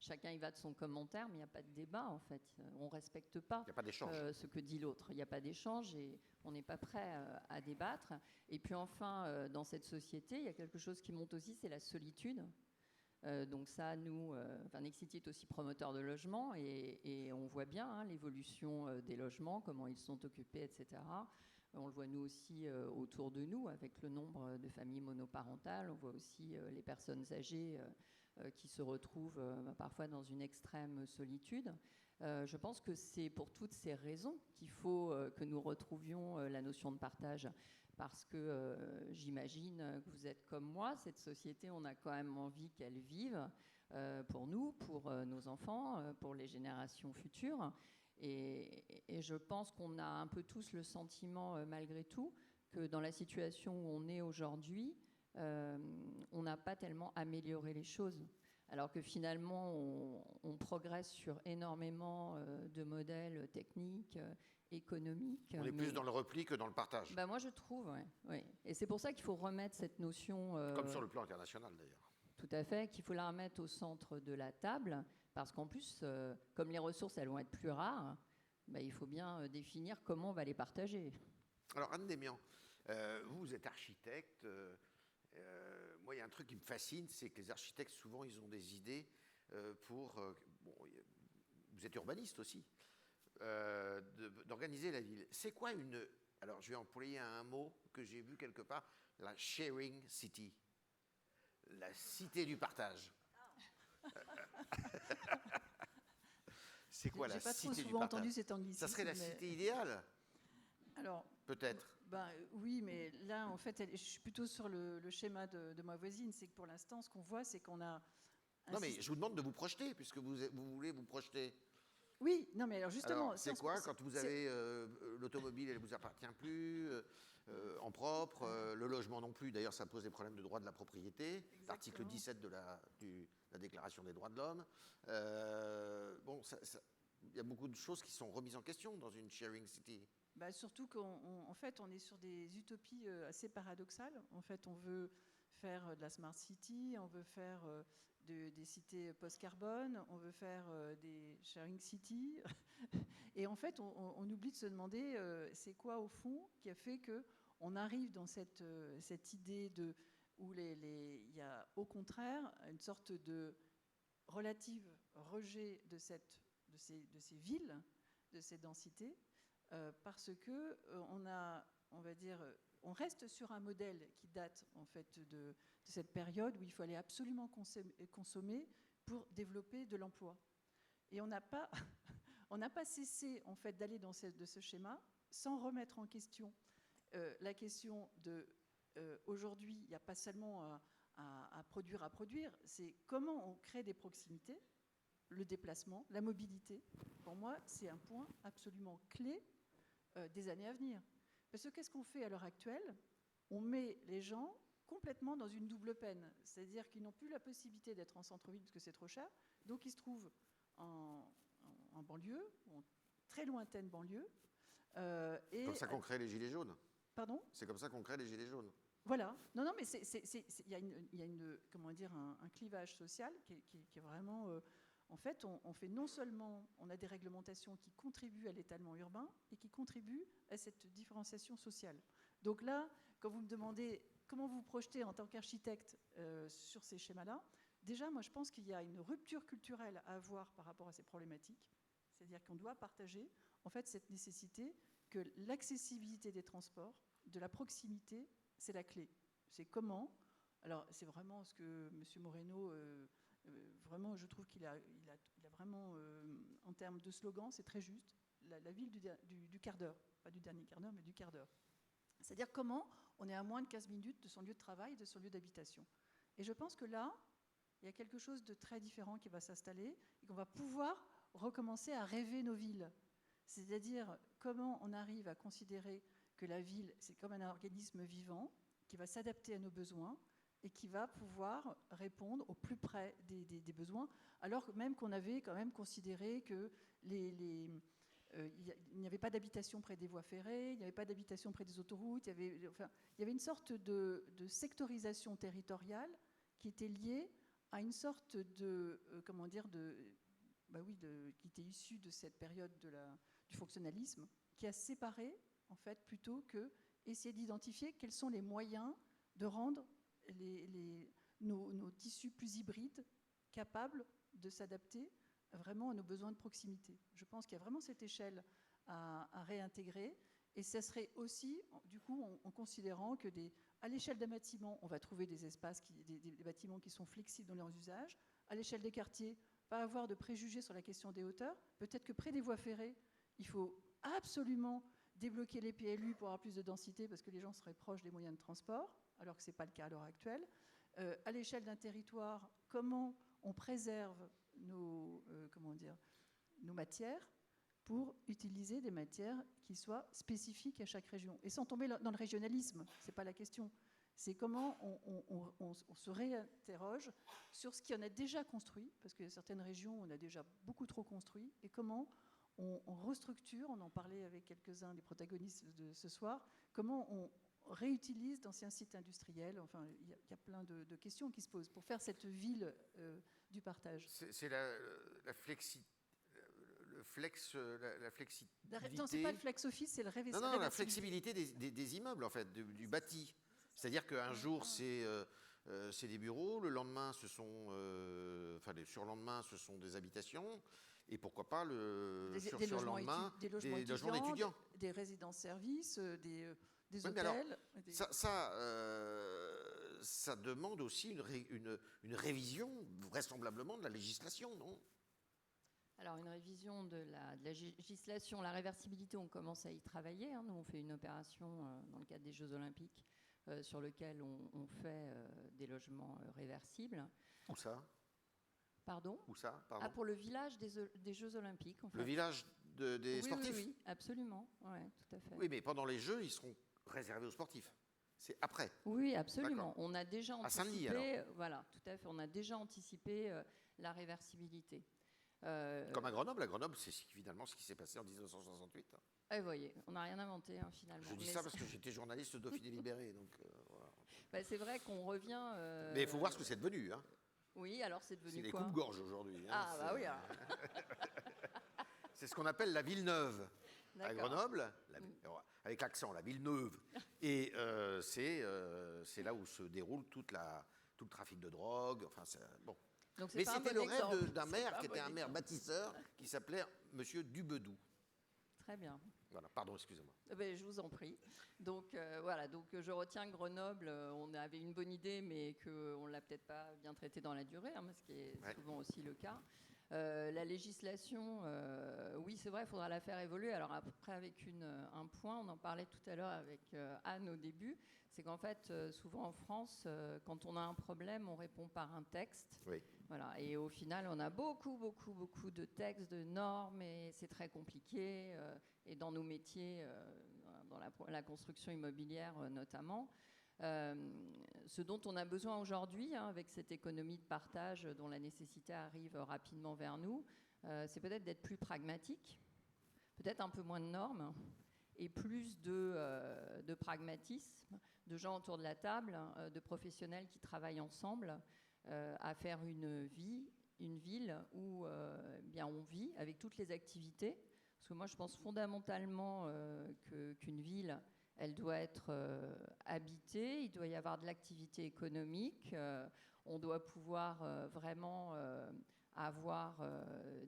[SPEAKER 4] chacun y va de son commentaire, mais il n'y a pas de débat, en fait. On ne respecte pas ce que dit l'autre. Il n'y a pas d'échange et on n'est pas prêt à débattre. Et puis enfin, dans cette société, il y a quelque chose qui monte aussi, c'est la solitude. Donc ça, nous, Nexity est aussi promoteur de logement et on voit bien hein, l'évolution des logements, comment ils sont occupés, etc. On le voit nous aussi autour de nous avec le nombre de familles monoparentales. On voit aussi les personnes âgées qui se retrouvent parfois dans une extrême solitude. Je pense que c'est pour toutes ces raisons qu'il faut que nous retrouvions la notion de partage. Parce que j'imagine que vous êtes comme moi, cette société, on a quand même envie qu'elle vive pour nous, pour nos enfants, pour les générations futures. Et je pense qu'on a un peu tous le sentiment, malgré tout, que dans la situation où on est aujourd'hui, on n'a pas tellement amélioré les choses. Alors que finalement, on progresse sur énormément de modèles techniques, économique.
[SPEAKER 1] On est plus dans le repli que dans le partage.
[SPEAKER 4] Bah moi, je trouve, oui. Et c'est pour ça qu'il faut remettre cette notion...
[SPEAKER 1] Comme sur le plan international, d'ailleurs.
[SPEAKER 4] Tout à fait, qu'il faut la remettre au centre de la table, parce qu'en plus, comme les ressources, elles vont être plus rares, bah, il faut bien définir comment on va les partager.
[SPEAKER 1] Alors, Anne Démian, vous êtes architecte. Moi, il y a un truc qui me fascine, c'est que les architectes, souvent, ils ont des idées pour... vous êtes urbaniste aussi. D'organiser la ville. C'est quoi une... Alors, je vais employer un mot que j'ai vu quelque part, la sharing city. La cité du partage. C'est quoi la cité du partage?
[SPEAKER 5] J'ai pas trop souvent entendu cet anglicisme.
[SPEAKER 1] Ça serait la cité idéale?
[SPEAKER 5] Alors,
[SPEAKER 1] peut-être.
[SPEAKER 5] Oui, mais là, en fait, je suis plutôt sur le schéma de ma voisine. C'est que pour l'instant, ce qu'on voit, c'est qu'on a...
[SPEAKER 1] Non, mais je vous demande de vous projeter, puisque vous voulez vous projeter.
[SPEAKER 5] Oui, non, mais alors justement...
[SPEAKER 1] Alors, c'est quoi quand vous avez l'automobile, elle ne vous appartient plus, en propre, le logement non plus. D'ailleurs, ça pose des problèmes de droit de la propriété, l'article 17 de la Déclaration des droits de l'homme. Bon, il y a beaucoup de choses qui sont remises en question dans une sharing city.
[SPEAKER 5] Bah, surtout qu'en fait, on est sur des utopies assez paradoxales. En fait, on veut faire de la smart city, on veut faire des cités post-carbone, on veut faire des sharing cities. Et en fait, on oublie de se demander c'est quoi, au fond, qui a fait qu'on arrive dans cette idée où il y a au contraire une sorte de relative rejet de ces villes, de ces densités, parce que on reste sur un modèle qui date en fait de cette période où il fallait absolument consommer pour développer de l'emploi. Et on n'a pas cessé en fait d'aller dans de ce schéma sans remettre en question la question de aujourd'hui, il n'y a pas seulement à produire, c'est comment on crée des proximités, le déplacement, la mobilité. Pour moi, c'est un point absolument clé des années à venir. Parce que qu'est-ce qu'on fait à l'heure actuelle? On met les gens complètement dans une double peine. C'est-à-dire qu'ils n'ont plus la possibilité d'être en centre-ville parce que c'est trop cher. Donc ils se trouvent en banlieue, en très lointaine banlieue.
[SPEAKER 1] C'est comme ça qu'on crée les gilets jaunes.
[SPEAKER 5] Pardon?
[SPEAKER 1] C'est comme ça qu'on crée les gilets jaunes.
[SPEAKER 5] Voilà. Non, mais il y a comment dire, un clivage social qui est vraiment... en fait, on fait non seulement, on a des réglementations qui contribuent à l'étalement urbain et qui contribuent à cette différenciation sociale. Donc là, quand vous me demandez comment vous vous projetez en tant qu'architecte sur ces schémas-là, déjà, moi, je pense qu'il y a une rupture culturelle à avoir par rapport à ces problématiques. C'est-à-dire qu'on doit partager, en fait, cette nécessité que l'accessibilité des transports, de la proximité, c'est la clé. C'est comment. Alors, c'est vraiment ce que M. Moreno... vraiment, je trouve qu'il a vraiment, en termes de slogan, c'est très juste, la ville du quart d'heure. Pas du dernier quart d'heure, mais du quart d'heure. C'est-à-dire comment on est à moins de 15 minutes de son lieu de travail, de son lieu d'habitation. Et je pense que là, il y a quelque chose de très différent qui va s'installer et qu'on va pouvoir recommencer à rêver nos villes. C'est-à-dire comment on arrive à considérer que la ville, c'est comme un organisme vivant qui va s'adapter à nos besoins et qui va pouvoir répondre au plus près des besoins, alors même qu'on avait quand même considéré que il n'y avait pas d'habitation près des voies ferrées, il n'y avait pas d'habitation près des autoroutes, il y avait une sorte de sectorisation territoriale qui était liée à une sorte de, qui était issue de cette période du fonctionnalisme, qui a séparé, en fait, plutôt que essayer d'identifier quels sont les moyens de rendre nos tissus plus hybrides, capables de s'adapter vraiment à nos besoins de proximité. Je pense qu'il y a vraiment cette échelle à réintégrer, et ça serait aussi, du coup, en considérant que à l'échelle d'un bâtiment, on va trouver des espaces, des bâtiments qui sont flexibles dans leurs usages. À l'échelle des quartiers, pas avoir de préjugés sur la question des hauteurs. Peut-être que près des voies ferrées, il faut absolument débloquer les PLU pour avoir plus de densité parce que les gens seraient proches des moyens de transport, alors que ce n'est pas le cas à l'heure actuelle. À l'échelle d'un territoire, comment on préserve nos matières pour utiliser des matières qui soient spécifiques à chaque région. Et sans tomber dans le régionalisme, ce n'est pas la question. C'est comment on se réinterroge sur ce qui en a déjà construit, parce qu'il y a certaines régions où on a déjà beaucoup trop construit, et comment on restructure, on en parlait avec quelques-uns des protagonistes de ce soir, comment on réutilise d'anciens sites industriels. Enfin, il y a plein de questions qui se posent pour faire cette ville du partage.
[SPEAKER 1] C'est la flexibilité.
[SPEAKER 5] Non, c'est pas le flex office, c'est le réversibilité.
[SPEAKER 1] Non, la flexibilité des immeubles, en fait, du bâti. C'est-à-dire qu'un jour, c'est des bureaux, le lendemain, les surlendemains, ce sont des habitations, et pourquoi pas
[SPEAKER 5] des logements
[SPEAKER 1] d'étudiants.
[SPEAKER 5] Des résidences-services, des
[SPEAKER 1] oui,
[SPEAKER 5] hôtels.
[SPEAKER 1] Alors, ça demande aussi une révision, vraisemblablement, de la législation, non ?
[SPEAKER 4] Alors, une révision de la législation, la réversibilité, on commence à y travailler. Nous, on fait une opération dans le cadre des Jeux Olympiques sur lequel on fait des logements réversibles.
[SPEAKER 1] Où ça ?
[SPEAKER 4] Pardon ?
[SPEAKER 1] Où ça ? Pardon.
[SPEAKER 4] Pour le village des Jeux Olympiques. En fait.
[SPEAKER 1] Le village des sportifs ?
[SPEAKER 4] Oui, absolument. Ouais, tout à fait.
[SPEAKER 1] Oui, mais pendant les Jeux, ils seront réservé aux sportifs. C'est après.
[SPEAKER 4] Oui, absolument.
[SPEAKER 1] D'accord.
[SPEAKER 4] On a déjà
[SPEAKER 1] À Saint-Denis,
[SPEAKER 4] anticipé, voilà, tout à fait. On a déjà anticipé la réversibilité.
[SPEAKER 1] Comme à Grenoble, c'est finalement ce qui s'est passé en 1968.
[SPEAKER 4] Et vous voyez, on n'a rien inventé finalement.
[SPEAKER 1] Je dis
[SPEAKER 4] Mais
[SPEAKER 1] ça parce que j'étais journaliste au Dauphiné Libéré. Donc, voilà.
[SPEAKER 4] bah, c'est vrai qu'on revient.
[SPEAKER 1] Mais il faut voir ce que c'est devenu. Hein.
[SPEAKER 4] Oui, alors c'est devenu
[SPEAKER 1] C'est des
[SPEAKER 4] quoi?
[SPEAKER 1] coupes-gorges aujourd'hui. Hein.
[SPEAKER 4] Ah bah oui. Alors.
[SPEAKER 1] C'est ce qu'on appelle la ville neuve. À
[SPEAKER 4] D'accord.
[SPEAKER 1] Grenoble, avec l'accent, la ville neuve. Et c'est là où se déroule tout le trafic de drogue. Enfin, bon.
[SPEAKER 4] Donc, c'est
[SPEAKER 1] Mais
[SPEAKER 4] pas un
[SPEAKER 1] c'était
[SPEAKER 4] bon
[SPEAKER 1] le rêve
[SPEAKER 4] exemple.
[SPEAKER 1] d'un
[SPEAKER 4] C'est
[SPEAKER 1] maire
[SPEAKER 4] pas
[SPEAKER 1] qui
[SPEAKER 4] un
[SPEAKER 1] était
[SPEAKER 4] bon
[SPEAKER 1] un maire
[SPEAKER 4] exemple.
[SPEAKER 1] bâtisseur qui s'appelait Monsieur Dubedou.
[SPEAKER 4] Très bien.
[SPEAKER 1] Voilà, pardon, excusez-moi.
[SPEAKER 4] Ben, je vous en prie. Donc voilà, donc je retiens que Grenoble, on avait une bonne idée, mais qu'on ne l'a peut-être pas bien traité dans la durée, hein, ce qui est souvent aussi le cas. La législation, oui, c'est vrai, il faudra la faire évoluer. Alors après, avec un point, on en parlait tout à l'heure avec Anne au début, c'est qu'en fait, souvent en France, quand on a un problème, on répond par un texte.
[SPEAKER 1] Oui.
[SPEAKER 4] Voilà. Et au final, on a beaucoup de textes, de normes, et c'est très compliqué. Et dans nos métiers, dans la construction immobilière notamment. Ce dont on a besoin aujourd'hui, hein, avec cette économie de partage dont la nécessité arrive rapidement vers nous, c'est peut-être d'être plus pragmatique, peut-être un peu moins de normes et plus de pragmatisme, de gens autour de la table, de professionnels qui travaillent ensemble à faire une ville où bien on vit avec toutes les activités. Parce que moi, je pense fondamentalement qu'une ville, elle doit être habitée, il doit y avoir de l'activité économique, on doit pouvoir vraiment avoir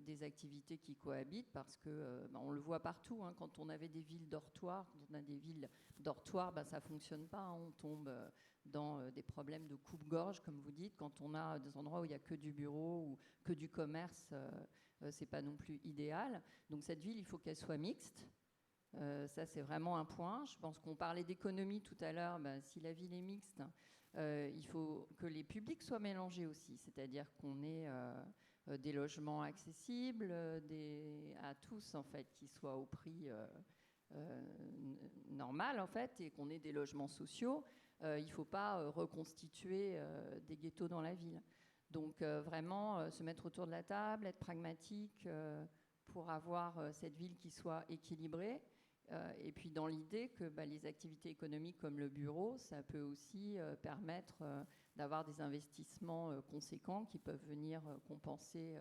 [SPEAKER 4] des activités qui cohabitent parce que on le voit partout, hein, quand on avait des villes dortoirs, quand on a des villes dortoirs, ça ne fonctionne pas, hein, on tombe dans des problèmes de coupe-gorge, comme vous dites, quand on a des endroits où il n'y a que du bureau ou que du commerce, c'est pas non plus idéal. Donc cette ville, il faut qu'elle soit mixte. Ça, c'est vraiment un point. Je pense qu'on parlait d'économie tout à l'heure. Si la ville est mixte, il faut que les publics soient mélangés aussi. C'est-à-dire qu'on ait des logements accessibles à tous, en fait, qui soient au prix normal, en fait, et qu'on ait des logements sociaux. Il ne faut pas reconstituer des ghettos dans la ville. Donc vraiment se mettre autour de la table, être pragmatique pour avoir cette ville qui soit équilibrée. Et puis dans l'idée que les activités économiques comme le bureau, ça peut aussi permettre d'avoir des investissements conséquents qui peuvent venir compenser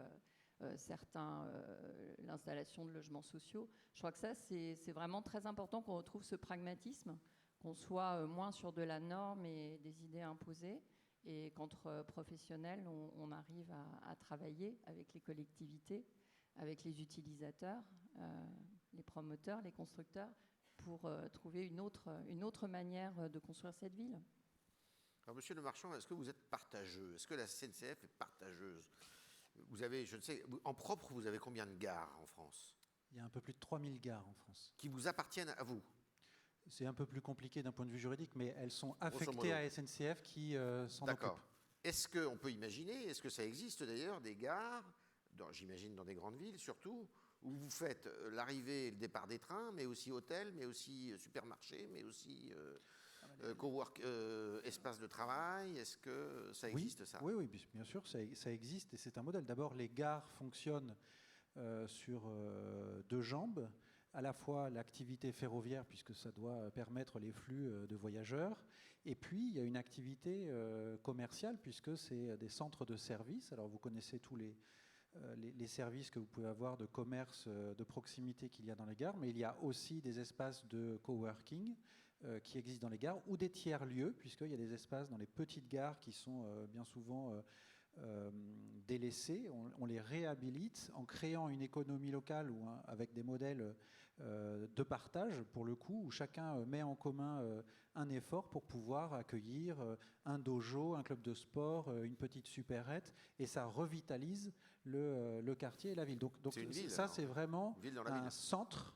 [SPEAKER 4] l'installation de logements sociaux. Je crois que ça, c'est vraiment très important qu'on retrouve ce pragmatisme, qu'on soit moins sur de la norme et des idées imposées, et qu'entre professionnels, on arrive à travailler avec les collectivités, avec les utilisateurs, les promoteurs, les constructeurs, pour trouver une autre manière de construire cette ville.
[SPEAKER 1] Alors, Monsieur Le Marchand, est-ce que vous êtes partageux? Est-ce que la SNCF est partageuse? Vous avez, je ne sais, en propre, vous avez combien de gares en France?
[SPEAKER 6] Il y a un peu plus de 3000 gares en France.
[SPEAKER 1] Qui vous appartiennent à vous?
[SPEAKER 6] C'est un peu plus compliqué d'un point de vue juridique, mais elles sont affectées à SNCF qui s'en occupe.
[SPEAKER 1] D'accord. Est-ce qu'on peut imaginer, est-ce que ça existe d'ailleurs, des gares, j'imagine dans des grandes villes surtout, où vous faites l'arrivée et le départ des trains, mais aussi hôtels, mais aussi supermarchés, mais aussi cowork, espace de travail? Est-ce que ça existe, ça?
[SPEAKER 6] Oui, bien sûr, ça existe, et c'est un modèle. D'abord, les gares fonctionnent sur deux jambes, à la fois l'activité ferroviaire, puisque ça doit permettre les flux de voyageurs, et puis il y a une activité commerciale, puisque c'est des centres de services. Alors vous connaissez tous les services que vous pouvez avoir de commerce de proximité qu'il y a dans les gares, mais il y a aussi des espaces de coworking qui existent dans les gares, ou des tiers-lieux, puisqu'il y a des espaces dans les petites gares qui sont bien souvent délaissés. On les réhabilite en créant une économie locale ou avec des modèles de partage, pour le coup, où chacun met en commun un effort pour pouvoir accueillir un dojo, un club de sport, une petite supérette, et ça revitalise le quartier et la ville. Donc
[SPEAKER 1] c'est une ville,
[SPEAKER 6] ça, c'est vraiment un centre.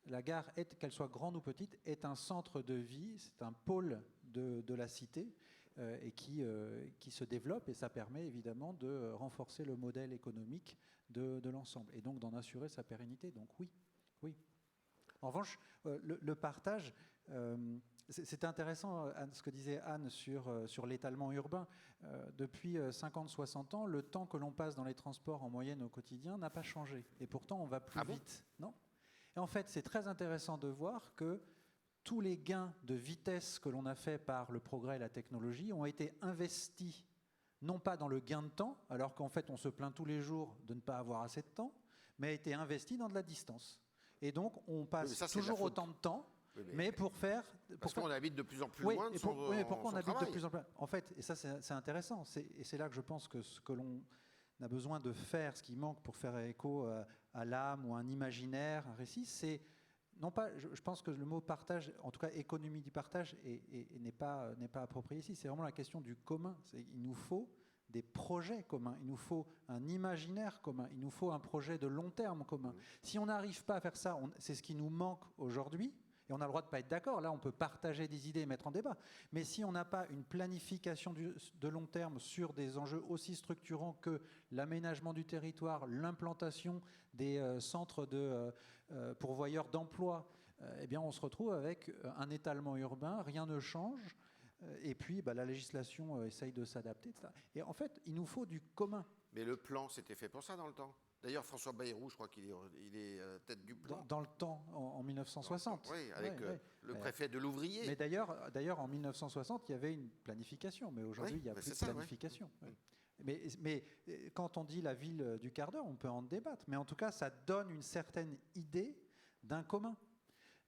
[SPEAKER 6] La gare, qu'elle soit grande ou petite, est un centre de vie, c'est un pôle de la cité, et qui se développe, et ça permet évidemment de renforcer le modèle économique de l'ensemble, et donc d'en assurer sa pérennité. Donc oui. En revanche, le partage, C'était intéressant, Anne, ce que disait Anne sur l'étalement urbain. Depuis 50-60 ans, le temps que l'on passe dans les transports en moyenne au quotidien n'a pas changé. Et pourtant, on va plus vite. Non ? Et en fait, c'est très intéressant de voir que tous les gains de vitesse que l'on a fait par le progrès et la technologie ont été investis, non pas dans le gain de temps, alors qu'en fait, on se plaint tous les jours de ne pas avoir assez de temps, mais a été investis dans de la distance. Et donc, on passe toujours autant de temps. Oui, mais pour faire...
[SPEAKER 1] Parce qu'on habite de plus en plus loin de son travail.
[SPEAKER 6] Oui, mais pourquoi on habite de plus en plus loin ? En fait, et ça c'est intéressant, et c'est là que je pense que ce que l'on a besoin de faire, ce qui manque pour faire écho à l'âme ou à un imaginaire, un récit, c'est... Non pas, je pense que le mot partage, en tout cas économie du partage, n'est pas approprié ici. C'est vraiment la question du commun. Il nous faut des projets communs, il nous faut un imaginaire commun, il nous faut un projet de long terme commun. Si on n'arrive pas à faire ça, c'est ce qui nous manque aujourd'hui. Et on a le droit de ne pas être d'accord. Là, on peut partager des idées et mettre en débat. Mais si on n'a pas une planification de long terme sur des enjeux aussi structurants que l'aménagement du territoire, l'implantation des centres de pourvoyeurs d'emploi, eh bien, on se retrouve avec un étalement urbain, rien ne change. Et puis, la législation essaye de s'adapter, etc. Et en fait, il nous faut du commun.
[SPEAKER 1] Mais le plan, c'était fait pour ça dans le temps. D'ailleurs, François Bayrou, je crois qu'il est tête du plan.
[SPEAKER 6] Dans le temps, en 1960.
[SPEAKER 1] Oui, avec le préfet de l'Ouvrier.
[SPEAKER 6] Mais d'ailleurs, en 1960, il y avait une planification. Mais aujourd'hui, il n'y a plus de planification. Mais quand on dit la ville du quart d'heure, on peut en débattre. Mais en tout cas, ça donne une certaine idée d'un commun.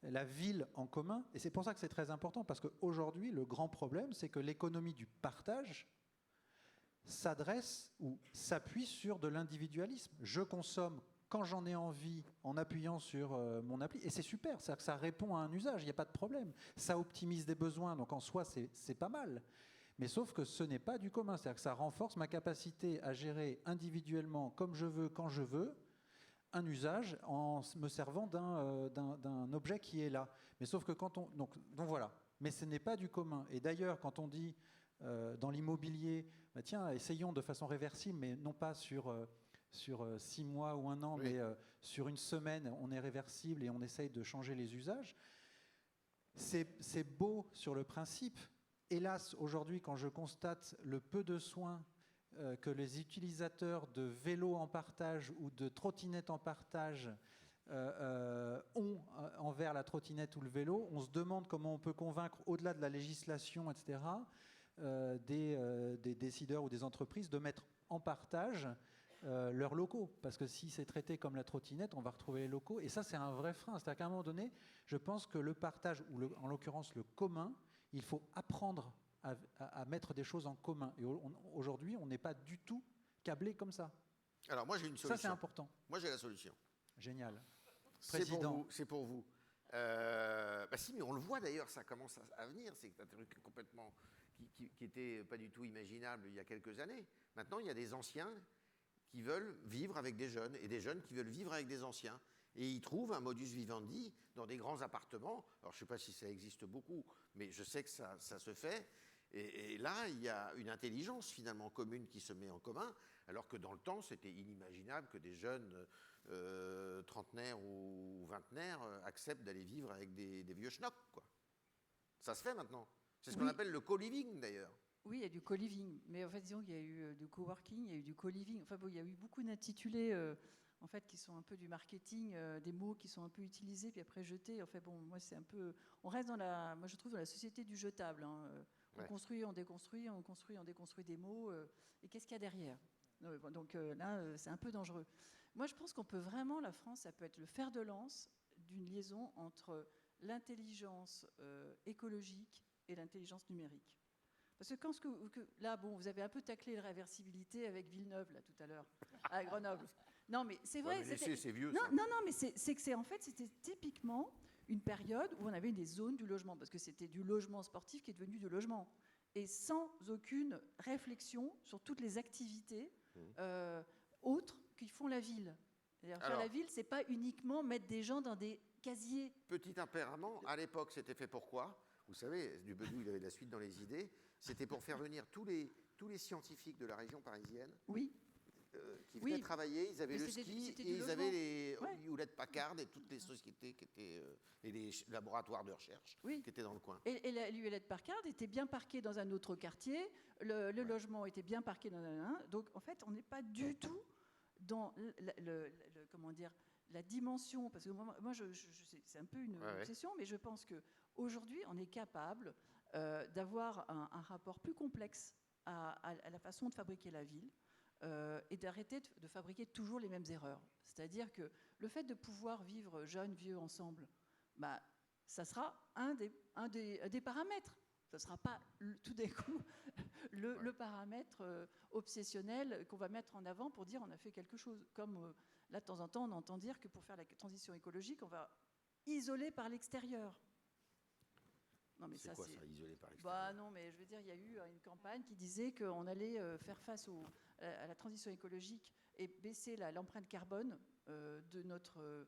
[SPEAKER 6] La ville en commun. Et c'est pour ça que c'est très important. Parce qu'aujourd'hui, le grand problème, c'est que l'économie du partage s'adresse ou s'appuie sur de l'individualisme. Je consomme quand j'en ai envie en appuyant sur mon appli. Et c'est super, c'est-à-dire que ça répond à un usage, il n'y a pas de problème. Ça optimise des besoins, donc en soi, c'est pas mal. Mais sauf que ce n'est pas du commun, c'est-à-dire que ça renforce ma capacité à gérer individuellement, comme je veux, quand je veux, un usage en me servant d'un objet qui est là. Mais sauf que quand on... Donc voilà. Mais ce n'est pas du commun. Et d'ailleurs, quand on dit... dans l'immobilier, tiens, essayons de façon réversible, mais non pas sur 6 mois ou 1 an, mais sur une semaine, on est réversible et on essaye de changer les usages. C'est beau sur le principe. Hélas, aujourd'hui, quand je constate le peu de soins que les utilisateurs de vélos en partage ou de trottinettes en partage ont envers la trottinette ou le vélo, on se demande comment on peut convaincre, au-delà de la législation, etc., des décideurs ou des entreprises de mettre en partage leurs locaux. Parce que si c'est traité comme la trottinette, on va retrouver les locaux. Et ça, c'est un vrai frein. C'est-à-dire qu'à un moment donné, je pense que le partage, ou en l'occurrence le commun, il faut apprendre à mettre des choses en commun. Et aujourd'hui, on n'est pas du tout câblé comme ça.
[SPEAKER 1] Alors moi, j'ai une solution.
[SPEAKER 6] Ça, c'est important.
[SPEAKER 1] Moi, j'ai la solution.
[SPEAKER 6] Génial.
[SPEAKER 1] Président. C'est pour vous. Si, mais on le voit d'ailleurs, ça commence à venir. C'est un truc complètement... qui n'était pas du tout imaginable il y a quelques années. Maintenant, il y a des anciens qui veulent vivre avec des jeunes et des jeunes qui veulent vivre avec des anciens. Et ils trouvent un modus vivendi dans des grands appartements. Alors, je ne sais pas si ça existe beaucoup, mais je sais que ça se fait. Et là, il y a une intelligence finalement commune qui se met en commun, alors que dans le temps, c'était inimaginable que des jeunes trentenaires ou vingtenaires acceptent d'aller vivre avec des vieux schnocks, quoi. Ça se fait maintenant. C'est ce qu'on appelle le co-living, d'ailleurs.
[SPEAKER 5] Oui, il y a du co-living. Mais en fait, disons qu'il y a eu du co-working, il y a eu du co-living. Enfin, bon, il y a eu beaucoup d'intitulés en fait, qui sont un peu du marketing, des mots qui sont un peu utilisés puis après jetés. En fait, bon, moi, c'est un peu... On reste moi, je trouve, dans la société du jetable. Hein. On construit, on déconstruit, on construit, on déconstruit des mots. Et qu'est-ce qu'il y a derrière ? Donc là, c'est un peu dangereux. Moi, je pense qu'on peut vraiment, la France, ça peut être le fer de lance d'une liaison entre l'intelligence écologique et l'intelligence numérique. Parce que là, bon, vous avez un peu taclé la réversibilité avec Villeneuve, là, tout à l'heure, à Grenoble. Non, mais c'est vrai.
[SPEAKER 1] C'est vieux,
[SPEAKER 5] non,
[SPEAKER 1] ça.
[SPEAKER 5] Non, mais c'est que en fait, c'était typiquement une période où on avait des zones du logement, parce que c'était du logement sportif qui est devenu du logement. Et sans aucune réflexion sur toutes les activités autres qui font la ville. C'est-à-dire faire la ville, c'est pas uniquement mettre des gens dans des casiers.
[SPEAKER 1] Petit tempérament, à l'époque, c'était fait pourquoi ? Vous savez, du Bedou, il avait de la suite dans les idées. C'était pour faire venir tous les scientifiques de la région parisienne.
[SPEAKER 5] Oui.
[SPEAKER 1] qui venaient
[SPEAKER 5] Oui.
[SPEAKER 1] travailler, ils avaient
[SPEAKER 5] Mais
[SPEAKER 1] le
[SPEAKER 5] c'était
[SPEAKER 1] ski
[SPEAKER 5] du
[SPEAKER 1] et ils
[SPEAKER 5] logement.
[SPEAKER 1] avaient les
[SPEAKER 5] Ouais.
[SPEAKER 1] Hewlett-Packard et toutes les sociétés qui étaient et les laboratoires de recherche
[SPEAKER 5] Oui.
[SPEAKER 1] qui étaient dans le coin.
[SPEAKER 5] Et l'Hewlett-Packard était bien parqué dans un autre quartier, le logement était bien parqué dans un. Donc en fait, on n'est pas du tout dans comment dire, la dimension, parce que moi c'est un peu une obsession, mais je pense qu'aujourd'hui, on est capable d'avoir un rapport plus complexe à la façon de fabriquer la ville et d'arrêter de fabriquer toujours les mêmes erreurs. C'est-à-dire que le fait de pouvoir vivre jeunes, vieux ensemble, bah, ça sera un des paramètres. Ce ne sera pas tout d'un coup le paramètre obsessionnel qu'on va mettre en avant pour dire on a fait quelque chose. Comme là, de temps en temps, on entend dire que pour faire la transition écologique, on va isoler par l'extérieur.
[SPEAKER 1] Non, mais c'est quoi ça, isolé par l'extérieur?
[SPEAKER 5] Bah non, mais je veux dire, il y a eu une campagne qui disait qu'on allait faire face à la transition écologique et baisser l'empreinte carbone de notre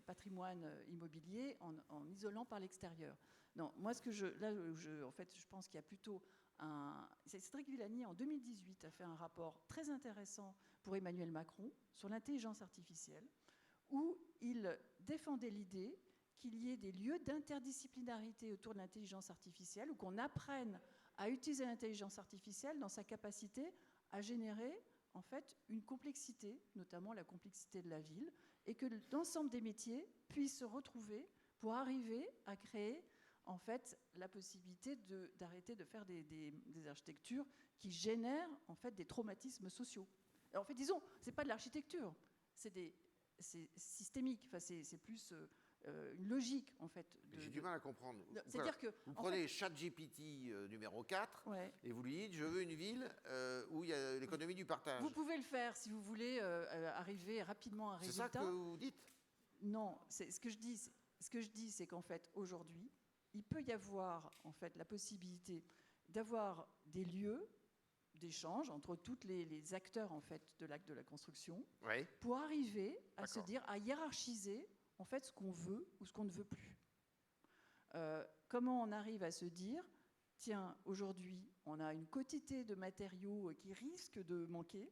[SPEAKER 5] patrimoine immobilier en isolant par l'extérieur. Non, moi, en fait, je pense qu'il y a plutôt Cédric Villani, en 2018, a fait un rapport très intéressant pour Emmanuel Macron sur l'intelligence artificielle, où il défendait l'idée qu'il y ait des lieux d'interdisciplinarité autour de l'intelligence artificielle, ou qu'on apprenne à utiliser l'intelligence artificielle dans sa capacité à générer en fait une complexité, notamment la complexité de la ville, et que l'ensemble des métiers puissent se retrouver pour arriver à créer en fait la possibilité d'arrêter de faire des architectures qui génèrent en fait des traumatismes sociaux. Alors, en fait, disons, c'est pas de l'architecture, c'est systémique. Enfin, c'est plus une logique en fait.
[SPEAKER 1] J'ai du mal à comprendre.
[SPEAKER 5] C'est-à-dire que
[SPEAKER 1] vous prenez ChatGPT numéro 4 et vous lui dites je veux une ville où il y a l'économie du partage.
[SPEAKER 5] Vous pouvez le faire si vous voulez arriver rapidement à un résultat.
[SPEAKER 1] C'est ça que vous dites?
[SPEAKER 5] Non, ce que je dis, c'est qu'en fait aujourd'hui, il peut y avoir en fait la possibilité d'avoir des lieux d'échange entre tous les acteurs en fait de l'acte de la construction, pour arriver à se dire, à hiérarchiser en fait ce qu'on veut ou ce qu'on ne veut plus. Comment on arrive à se dire, tiens, aujourd'hui, on a une quantité de matériaux qui risquent de manquer.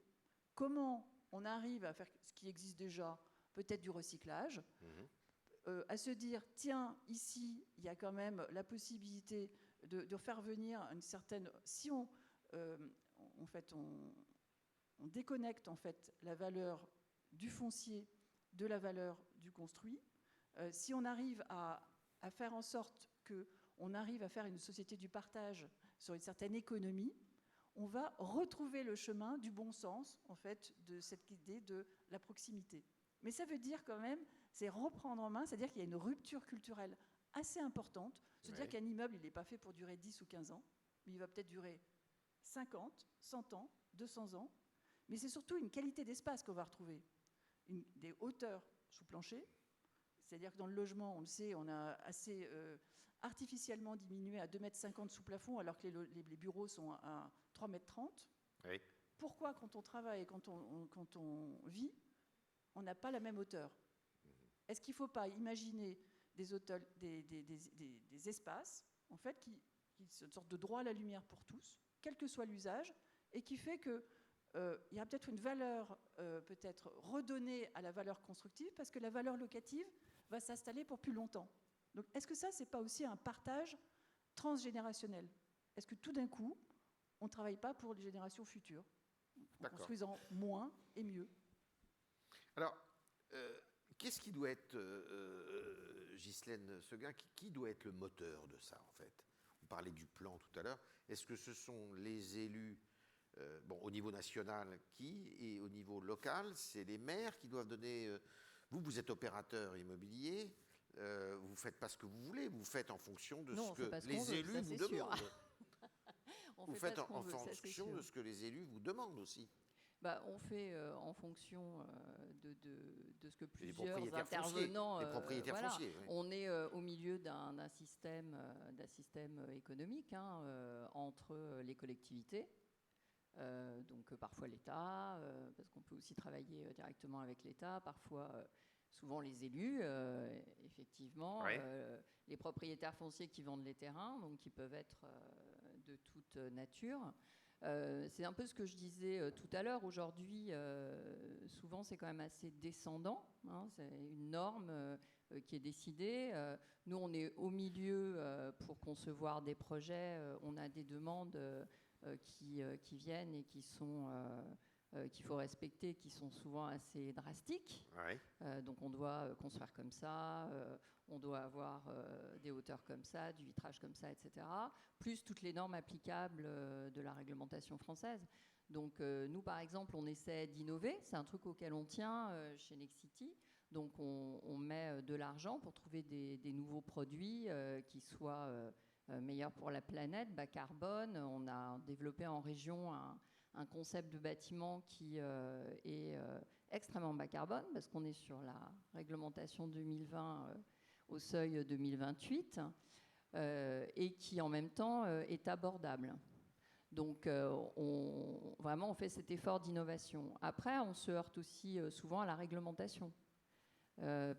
[SPEAKER 5] Comment on arrive à faire ce qui existe déjà, peut-être du recyclage, à se dire, tiens, ici, il y a quand même la possibilité de faire venir une certaine... Si on déconnecte en fait la valeur du foncier de la valeur du construit, si on arrive à faire en sorte qu'on arrive à faire une société du partage sur une certaine économie, on va retrouver le chemin du bon sens, en fait, de cette idée de la proximité. Mais ça veut dire quand même, c'est reprendre en main, c'est-à-dire qu'il y a une rupture culturelle assez importante, se dire qu'un immeuble, il n'est pas fait pour durer 10 ou 15 ans, mais il va peut-être durer 50, 100 ans, 200 ans, mais c'est surtout une qualité d'espace qu'on va retrouver. Des hauteurs sous plancher, c'est-à-dire que dans le logement, on le sait, on a assez artificiellement diminué à 2,50 m sous plafond, alors que les bureaux sont à 3,30 m. Pourquoi, quand on travaille et quand on vit, on n'a pas la même hauteur? Est-ce qu'il ne faut pas imaginer des hôtels, des espaces, en fait, qui sont une sorte de droit à la lumière pour tous, quel que soit l'usage, et qui fait que il y a peut-être une valeur peut-être redonnée à la valeur constructive, parce que la valeur locative va s'installer pour plus longtemps. Donc, est-ce que ça, c'est pas aussi un partage transgénérationnel? Est-ce que tout d'un coup, on ne travaille pas pour les générations futures, en construisant moins et mieux?
[SPEAKER 1] Alors, qu'est-ce qui doit être, Ghislaine Seguin, qui doit être le moteur de ça, en fait? On parlait du plan tout à l'heure. Est-ce que ce sont les élus, au niveau national, et au niveau local, c'est les maires qui doivent donner... Vous êtes opérateur immobilier, vous ne faites pas ce que vous voulez, vous faites en fonction de ce que les élus vous demandent. Vous faites en fonction de ce que les élus vous demandent aussi.
[SPEAKER 4] On fait en fonction de ce que plusieurs intervenants...
[SPEAKER 1] Les propriétaires fonciers. Oui.
[SPEAKER 4] On est au milieu d'un système économique entre les collectivités, donc parfois l'État, parce qu'on peut aussi travailler directement avec l'État, parfois, souvent les élus, effectivement, les propriétaires fonciers qui vendent les terrains, donc qui peuvent être de toute nature. C'est un peu ce que je disais tout à l'heure. Aujourd'hui, souvent, c'est quand même assez descendant. Hein, c'est une norme qui est décidée. Nous, on est au milieu pour concevoir des projets. On a des demandes qui viennent et qui sont... qu'il faut respecter, qui sont souvent assez drastiques.
[SPEAKER 1] Ouais.
[SPEAKER 4] Donc on doit construire comme ça, on doit avoir des hauteurs comme ça, du vitrage comme ça, etc. Plus toutes les normes applicables de la réglementation française. Donc nous, par exemple, on essaie d'innover. C'est un truc auquel on tient chez Nexity. Donc on met de l'argent pour trouver des nouveaux produits qui soient meilleurs pour la planète, bas carbone. On a développé en région un concept de bâtiment qui est extrêmement bas carbone, parce qu'on est sur la réglementation 2020 au seuil 2028, et qui en même temps est abordable. Donc vraiment on fait cet effort d'innovation. Après, on se heurte aussi souvent à la réglementation.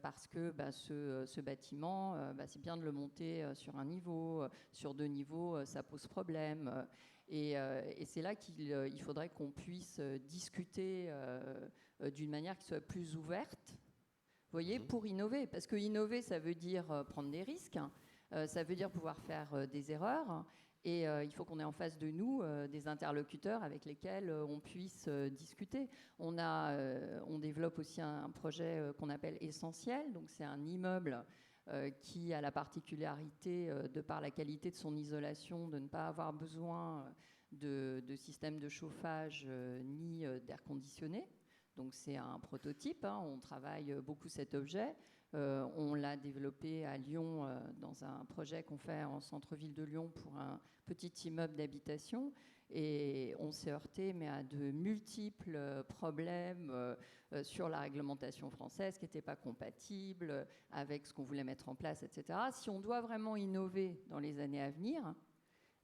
[SPEAKER 4] Parce que ce bâtiment, c'est bien de le monter sur un niveau, sur 2 niveaux, ça pose problème. Et c'est là qu'il faudrait qu'on puisse discuter d'une manière qui soit plus ouverte, vous voyez, pour innover. Parce que innover, ça veut dire prendre des risques, ça veut dire pouvoir faire des erreurs. Et il faut qu'on ait en face de nous des interlocuteurs avec lesquels on puisse discuter. On développe aussi un projet qu'on appelle Essentiel. Donc c'est un immeuble qui a la particularité, de par la qualité de son isolation, de ne pas avoir besoin de système de chauffage ni d'air conditionné. Donc c'est un prototype, hein, on travaille beaucoup cet objet. On l'a développé à Lyon dans un projet qu'on fait en centre-ville de Lyon pour un petit immeuble d'habitation. Et on s'est heurté à de multiples problèmes sur la réglementation française qui n'étaient pas compatibles avec ce qu'on voulait mettre en place, etc. Si on doit vraiment innover dans les années à venir,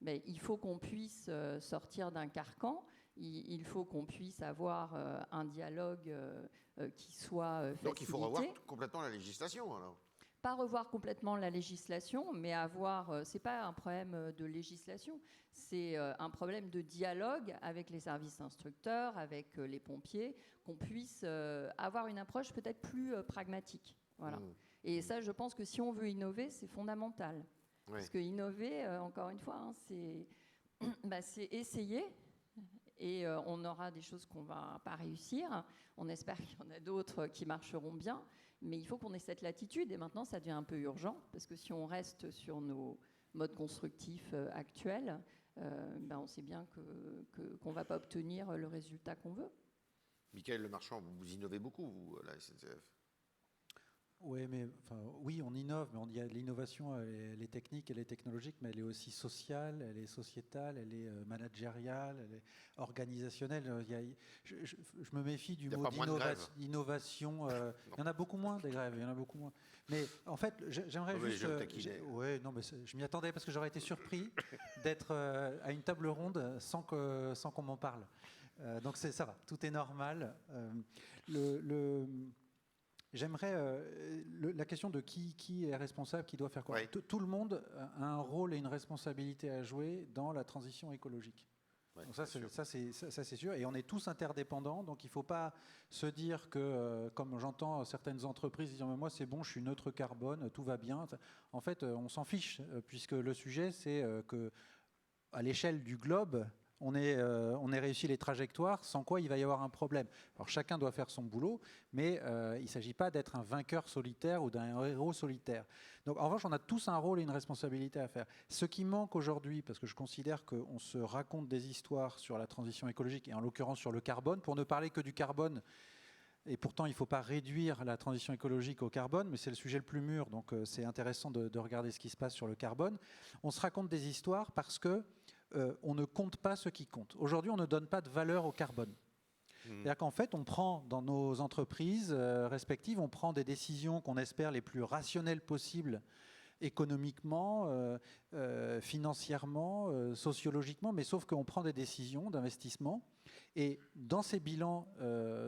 [SPEAKER 4] il faut qu'on puisse sortir d'un carcan. Il faut qu'on puisse avoir un dialogue qui soit facilité.
[SPEAKER 1] Donc il faut revoir complètement la législation, alors.
[SPEAKER 4] Pas revoir complètement la législation, mais avoir... c'est pas un problème de législation, c'est un problème de dialogue avec les services instructeurs, avec les pompiers, qu'on puisse avoir une approche peut-être plus pragmatique. Voilà. Et ça, je pense que si on veut innover, c'est fondamental. Oui. Parce que innover, encore une fois, hein, c'est essayer. Et on aura des choses qu'on ne va pas réussir. On espère qu'il y en a d'autres qui marcheront bien. Mais il faut qu'on ait cette latitude. Et maintenant, ça devient un peu urgent. Parce que si on reste sur nos modes constructifs actuels, on sait bien qu'on ne va pas obtenir le résultat qu'on veut.
[SPEAKER 1] Michael Lemarchand, vous innovez beaucoup, vous, à la SNCF.
[SPEAKER 6] Oui, on innove, mais il y a l'innovation, elle est technique, elle est technologique, mais elle est aussi sociale, elle est sociétale, elle est managériale, elle est organisationnelle. Je me méfie du mot d'innovation. Il y en a beaucoup moins des grèves, il y en a beaucoup moins. Mais en fait, j'aimerais juste... je m'y attendais parce que j'aurais été surpris d'être à une table ronde sans qu'on m'en parle. Donc ça va, tout est normal. J'aimerais la question de qui est responsable, qui doit faire quoi. Oui. Tout le monde a un rôle et une responsabilité à jouer dans la transition écologique. Ouais, donc ça, c'est sûr. Et on est tous interdépendants. Donc il ne faut pas se dire que, comme j'entends certaines entreprises dire « moi c'est bon, je suis neutre carbone, tout va bien ». En fait, on s'en fiche, puisque le sujet, c'est qu'à l'échelle du globe, on ait réussi les trajectoires, sans quoi il va y avoir un problème. Alors chacun doit faire son boulot, mais il ne s'agit pas d'être un vainqueur solitaire ou d'un héros solitaire. Donc en revanche, on a tous un rôle et une responsabilité à faire. Ce qui manque aujourd'hui, parce que je considère qu'on se raconte des histoires sur la transition écologique, et en l'occurrence sur le carbone, pour ne parler que du carbone, et pourtant il ne faut pas réduire la transition écologique au carbone, mais c'est le sujet le plus mûr, donc c'est intéressant de regarder ce qui se passe sur le carbone. On se raconte des histoires parce que on ne compte pas ce qui compte. Aujourd'hui, on ne donne pas de valeur au carbone. C'est-à-dire qu'en fait, on prend dans nos entreprises respectives, on prend des décisions qu'on espère les plus rationnelles possibles économiquement, financièrement, sociologiquement, mais sauf qu'on prend des décisions d'investissement et dans ces bilans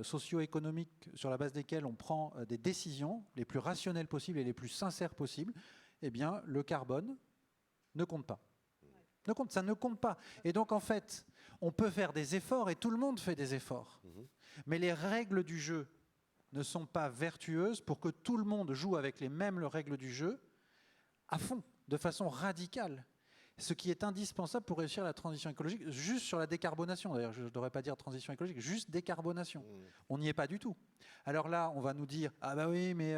[SPEAKER 6] socio-économiques sur la base desquels on prend des décisions les plus rationnelles possibles et les plus sincères possibles, eh bien, le carbone ne compte pas. Ça ne compte pas. Et donc, en fait, On peut faire des efforts et tout le monde fait des efforts. Mais les règles du jeu ne sont pas vertueuses pour que tout le monde joue avec les mêmes règles du jeu à fond, de façon radicale. Ce qui est indispensable pour réussir la transition écologique, juste sur la décarbonation. D'ailleurs, je ne devrais pas dire transition écologique, juste décarbonation. On n'y est pas du tout. Alors là, on va nous dire, ah bah oui, mais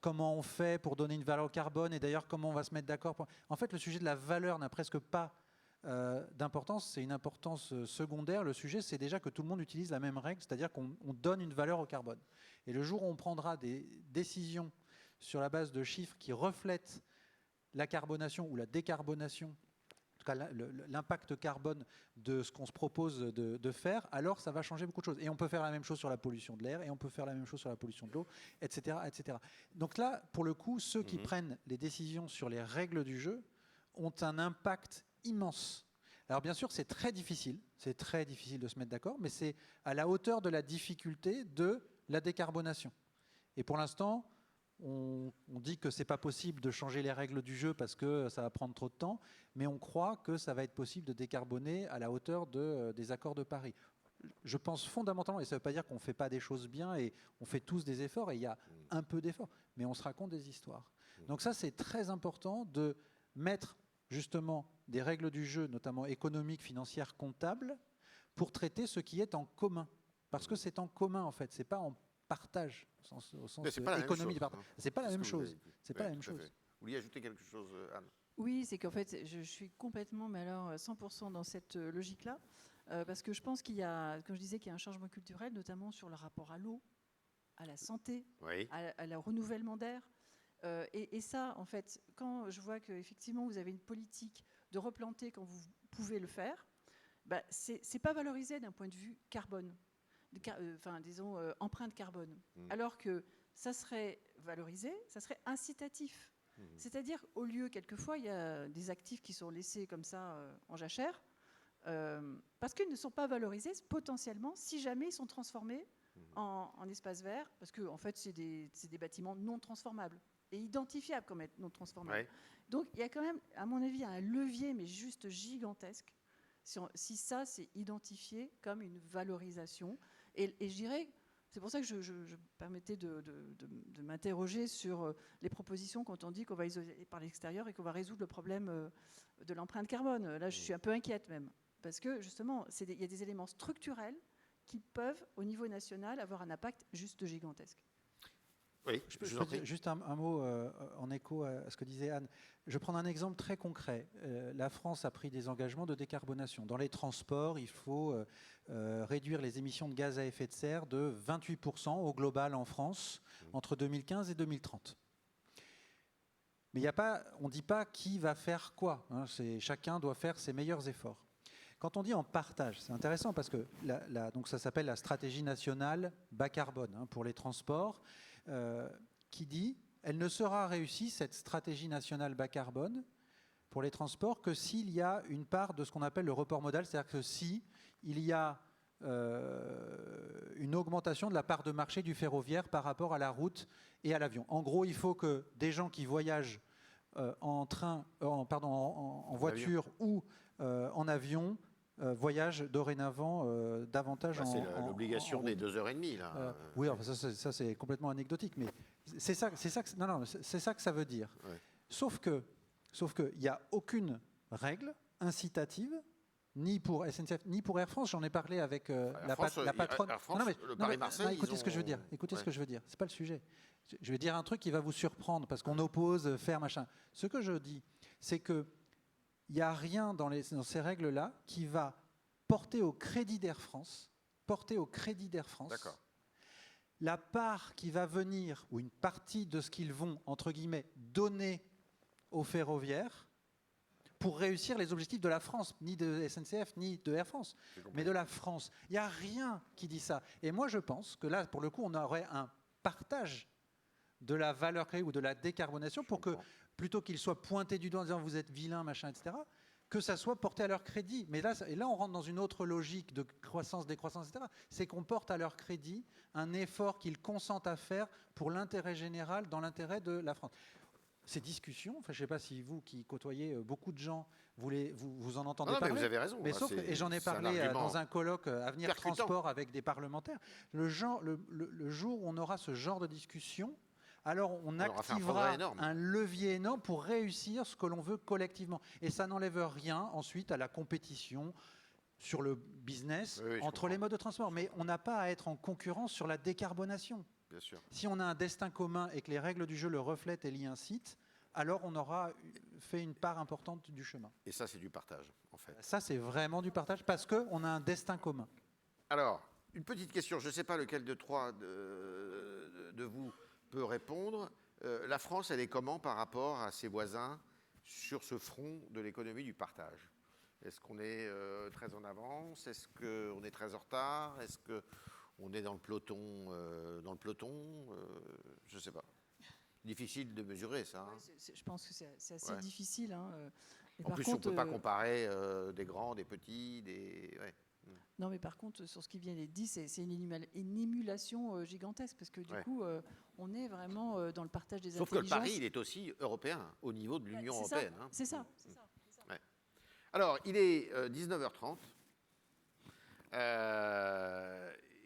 [SPEAKER 6] comment on fait pour donner une valeur au carbone? Et d'ailleurs, comment on va se mettre d'accord pour... En fait, le sujet de la valeur n'a presque pas d'importance, c'est une importance secondaire. Le sujet, c'est déjà que tout le monde utilise la même règle, c'est-à-dire qu'on donne une valeur au carbone. Et le jour où on prendra des décisions sur la base de chiffres qui reflètent la carbonation ou la décarbonation, en tout cas l'impact carbone de ce qu'on se propose de faire, alors ça va changer beaucoup de choses. Et on peut faire la même chose sur la pollution de l'air, et on peut faire la même chose sur la pollution de l'eau, etc., etc. Donc là, pour le coup, ceux qui prennent les décisions sur les règles du jeu ont un impact immense. Alors bien sûr, c'est très difficile de se mettre d'accord, mais c'est à la hauteur de la difficulté de la décarbonation. Et pour l'instant, on dit que ce n'est pas possible de changer les règles du jeu parce que ça va prendre trop de temps, mais on croit que ça va être possible de décarboner à la hauteur des accords de Paris. Je pense fondamentalement, et ça ne veut pas dire qu'on ne fait pas des choses bien, et on fait tous des efforts, et il y a un peu d'efforts, mais on se raconte des histoires. Donc ça, c'est très important de mettre justement des règles du jeu, notamment économiques, financières, comptables, pour traiter ce qui est en commun. Parce que c'est en commun, en fait, ce n'est pas en partage, au sens économique. C'est pas la même chose. C'est pas la même chose.
[SPEAKER 1] Vous vouliez ajouter quelque chose, Anne?
[SPEAKER 5] Oui, c'est qu'en fait, je suis complètement, mais alors 100% dans cette logique-là, parce que je pense qu'il y a, comme je disais, qu'il y a un changement culturel, notamment sur le rapport à l'eau, à la santé, à le renouvellement d'air. Et ça, en fait, quand je vois qu'effectivement, vous avez une politique de replanter quand vous pouvez le faire, bah, c'est pas valorisé d'un point de vue carbone. Disons, empreinte carbone. Alors que ça serait valorisé, ça serait incitatif. C'est-à-dire, au lieu, quelquefois, il y a des actifs qui sont laissés comme ça en jachère, parce qu'ils ne sont pas valorisés potentiellement si jamais ils sont transformés en espaces verts, parce qu'en fait, c'est des bâtiments non transformables et identifiables comme non transformables. Donc, il y a quand même, à mon avis, un levier, mais juste gigantesque, si ça, c'est identifié comme une valorisation. Et je dirais, c'est pour ça que je me permettais de m'interroger sur les propositions quand on dit qu'on va isoler par l'extérieur et qu'on va résoudre le problème de l'empreinte carbone. Là, je suis un peu inquiète même. Parce que, justement, il y a des éléments structurels qui peuvent, au niveau national, avoir un impact juste gigantesque.
[SPEAKER 1] Oui,
[SPEAKER 6] je peux dire juste un mot en écho à ce que disait Anne. Je vais prendre un exemple très concret. La France a pris des engagements de décarbonation. Dans les transports, il faut réduire les émissions de gaz à effet de serre de 28% au global en France entre 2015 et 2030. Mais on ne dit pas qui va faire quoi. Chacun doit faire ses meilleurs efforts. Quand on dit en partage, c'est intéressant parce que donc ça s'appelle la stratégie nationale bas carbone pour les transports. Qui dit elle ne sera réussie, cette stratégie nationale bas carbone, pour les transports, que s'il y a une part de ce qu'on appelle le report modal, c'est-à-dire que s'il y a une augmentation de la part de marché du ferroviaire par rapport à la route et à l'avion. En gros, il faut que des gens qui voyagent en voiture ou en avion voyage dorénavant davantage
[SPEAKER 1] c'est l'obligation des 2h30 là.
[SPEAKER 6] Oui, enfin, ça c'est complètement anecdotique, mais c'est ça que ça veut dire. Ouais. Sauf que il n'y a aucune règle incitative ni pour SNCF ni pour Air France. J'en ai parlé avec la patronne.
[SPEAKER 1] Air France, le Paris-Marseille.
[SPEAKER 6] Écoutez ce que je veux dire. Écoutez ce que je veux dire. C'est pas le sujet. Je vais dire un truc qui va vous surprendre parce qu'on oppose faire machin. Ce que je dis, c'est que il n'y a rien dans ces règles-là qui va porter au crédit d'Air France, la part qui va venir, ou une partie de ce qu'ils vont, entre guillemets, donner aux ferroviaires pour réussir les objectifs de la France, ni de SNCF, ni de Air France, mais de la France. Il n'y a rien qui dit ça. Et moi, je pense que là, pour le coup, on aurait un partage de la valeur créée ou de la décarbonation pour que, plutôt qu'ils soient pointés du doigt en disant vous êtes vilains, machin, etc., que ça soit porté à leur crédit. Mais là, on rentre dans une autre logique de croissance, décroissance, etc. C'est qu'on porte à leur crédit un effort qu'ils consentent à faire pour l'intérêt général, dans l'intérêt de la France. ces discussions, enfin, je ne sais pas si vous qui côtoyez beaucoup de gens, vous en entendez
[SPEAKER 1] Non, mais
[SPEAKER 6] parler.
[SPEAKER 1] vous avez raison.
[SPEAKER 6] Mais sauf et j'en ai parlé dans un colloque Avenir
[SPEAKER 1] percutant.
[SPEAKER 6] Transport avec des parlementaires. Le jour où on aura ce genre de discussion, alors on activera un levier énorme pour réussir ce que l'on veut collectivement. Et ça n'enlève rien ensuite à la compétition sur le business entre les modes de transport. Mais on n'a pas à être en concurrence sur la décarbonation.
[SPEAKER 1] Bien sûr.
[SPEAKER 6] Si on a un destin commun et que les règles du jeu le reflètent et l'y incitent, alors on aura fait une part importante du chemin.
[SPEAKER 1] Et ça, c'est du partage, en fait.
[SPEAKER 6] Ça, c'est vraiment du partage parce qu'on a un destin commun.
[SPEAKER 1] Alors, une petite question. Je ne sais pas lequel de trois de vous peut répondre. La France, elle est comment par rapport à ses voisins sur ce front de l'économie du partage? Est-ce qu'on est très en avance? Est-ce qu'on est très en retard? Est-ce qu'on est dans le peloton je ne sais pas. Difficile de mesurer ça. Hein.
[SPEAKER 5] Je pense que c'est assez difficile. Hein. Et
[SPEAKER 1] en plus, on ne peut pas comparer des grands, des petits, des... Ouais.
[SPEAKER 5] Non, mais par contre, sur ce qui vient d'être dit, c'est une émulation gigantesque, parce que du coup, on est vraiment dans le partage des intelligences.
[SPEAKER 1] Sauf que le pari, il est aussi européen, au niveau de l'Union européenne.
[SPEAKER 5] C'est ça.
[SPEAKER 1] Ouais. Alors, il est 19h30,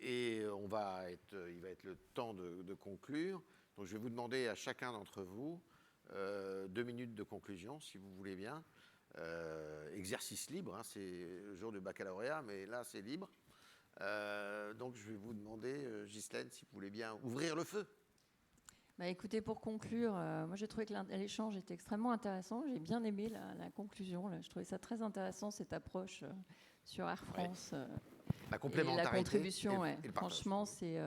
[SPEAKER 1] et il va être le temps de conclure. Donc, je vais vous demander à chacun d'entre vous 2 minutes de conclusion, si vous voulez bien. Exercice libre, hein, c'est le jour du baccalauréat, mais là c'est libre. Donc je vais vous demander, Ghislaine, si vous voulez bien ouvrir le feu.
[SPEAKER 4] Bah, écoutez, pour conclure, moi j'ai trouvé que l'échange était extrêmement intéressant. J'ai bien aimé la conclusion. Là. Je trouvais ça très intéressant, cette approche sur Air France.
[SPEAKER 1] La complémentarité.
[SPEAKER 4] Et la contribution,
[SPEAKER 1] et le
[SPEAKER 4] franchement, c'est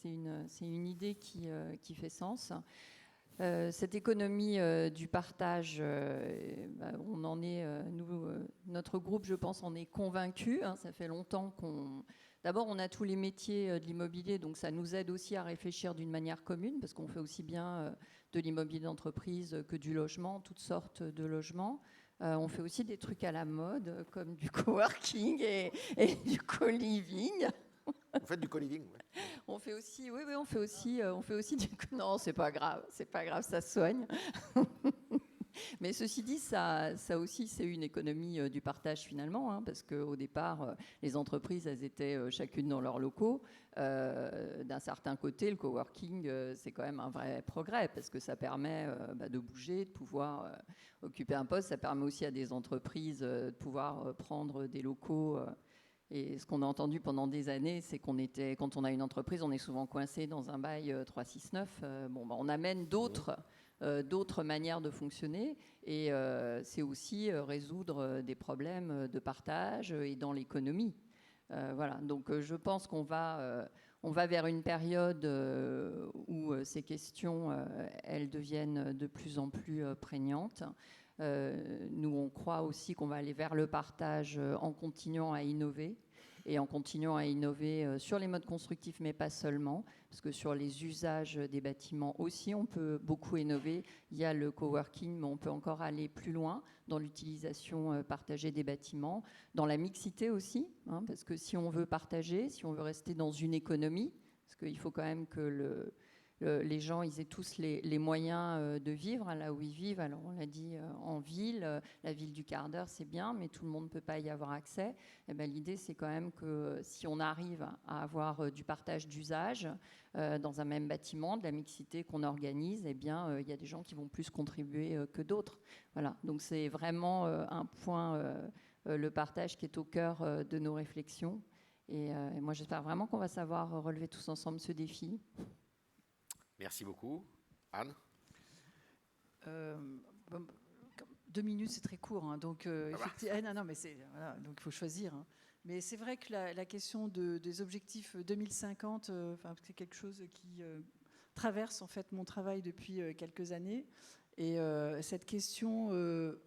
[SPEAKER 4] une idée qui fait sens. Cette économie du partage, on en est, notre groupe, je pense, en est convaincu. Hein, ça fait longtemps qu'on... D'abord, on a tous les métiers de l'immobilier, donc ça nous aide aussi à réfléchir d'une manière commune, parce qu'on fait aussi bien de l'immobilier d'entreprise que du logement, toutes sortes de logements. On fait aussi des trucs à la mode, comme du coworking et du co-living.
[SPEAKER 1] Vous faites du co-living, ouais.
[SPEAKER 4] On fait aussi, on fait aussi du... Non, c'est pas grave, ça se soigne. Mais ceci dit, ça aussi, c'est une économie du partage finalement, hein, parce qu'au départ, les entreprises, elles étaient chacune dans leurs locaux. D'un certain côté, le coworking, c'est quand même un vrai progrès, parce que ça permet de bouger, de pouvoir occuper un poste. Ça permet aussi à des entreprises de pouvoir prendre des locaux. Et ce qu'on a entendu pendant des années, c'est quand on a une entreprise, on est souvent coincé dans un bail 369. On amène d'autres manières de fonctionner, et c'est aussi résoudre des problèmes de partage et dans l'économie. Voilà. Donc je pense qu'on va vers une période où ces questions elles deviennent de plus en plus prégnantes. Nous, on croit aussi qu'on va aller vers le partage en continuant à innover, et en continuant à innover sur les modes constructifs, mais pas seulement, parce que sur les usages des bâtiments aussi, on peut beaucoup innover. Il y a le coworking, mais on peut encore aller plus loin dans l'utilisation partagée des bâtiments, dans la mixité aussi, hein, parce que si on veut partager, si on veut rester dans une économie, parce qu'il faut quand même que les gens, ils aient tous les moyens de vivre là où ils vivent. Alors on l'a dit en ville, la ville du quart d'heure c'est bien, mais tout le monde ne peut pas y avoir accès. Et ben, l'idée c'est quand même que si on arrive à avoir du partage d'usage dans un même bâtiment, de la mixité qu'on organise, eh bien il y a des gens qui vont plus contribuer que d'autres. Voilà. Donc c'est vraiment un point, le partage qui est au cœur de nos réflexions. Et moi j'espère vraiment qu'on va savoir relever tous ensemble ce défi.
[SPEAKER 1] Merci beaucoup. Anne?
[SPEAKER 5] 2 minutes, c'est très court. Hein, donc, effectivement, mais voilà, donc il faut choisir. Hein. Mais c'est vrai que la question des objectifs 2050, c'est quelque chose qui traverse en fait mon travail depuis quelques années. Et cette question,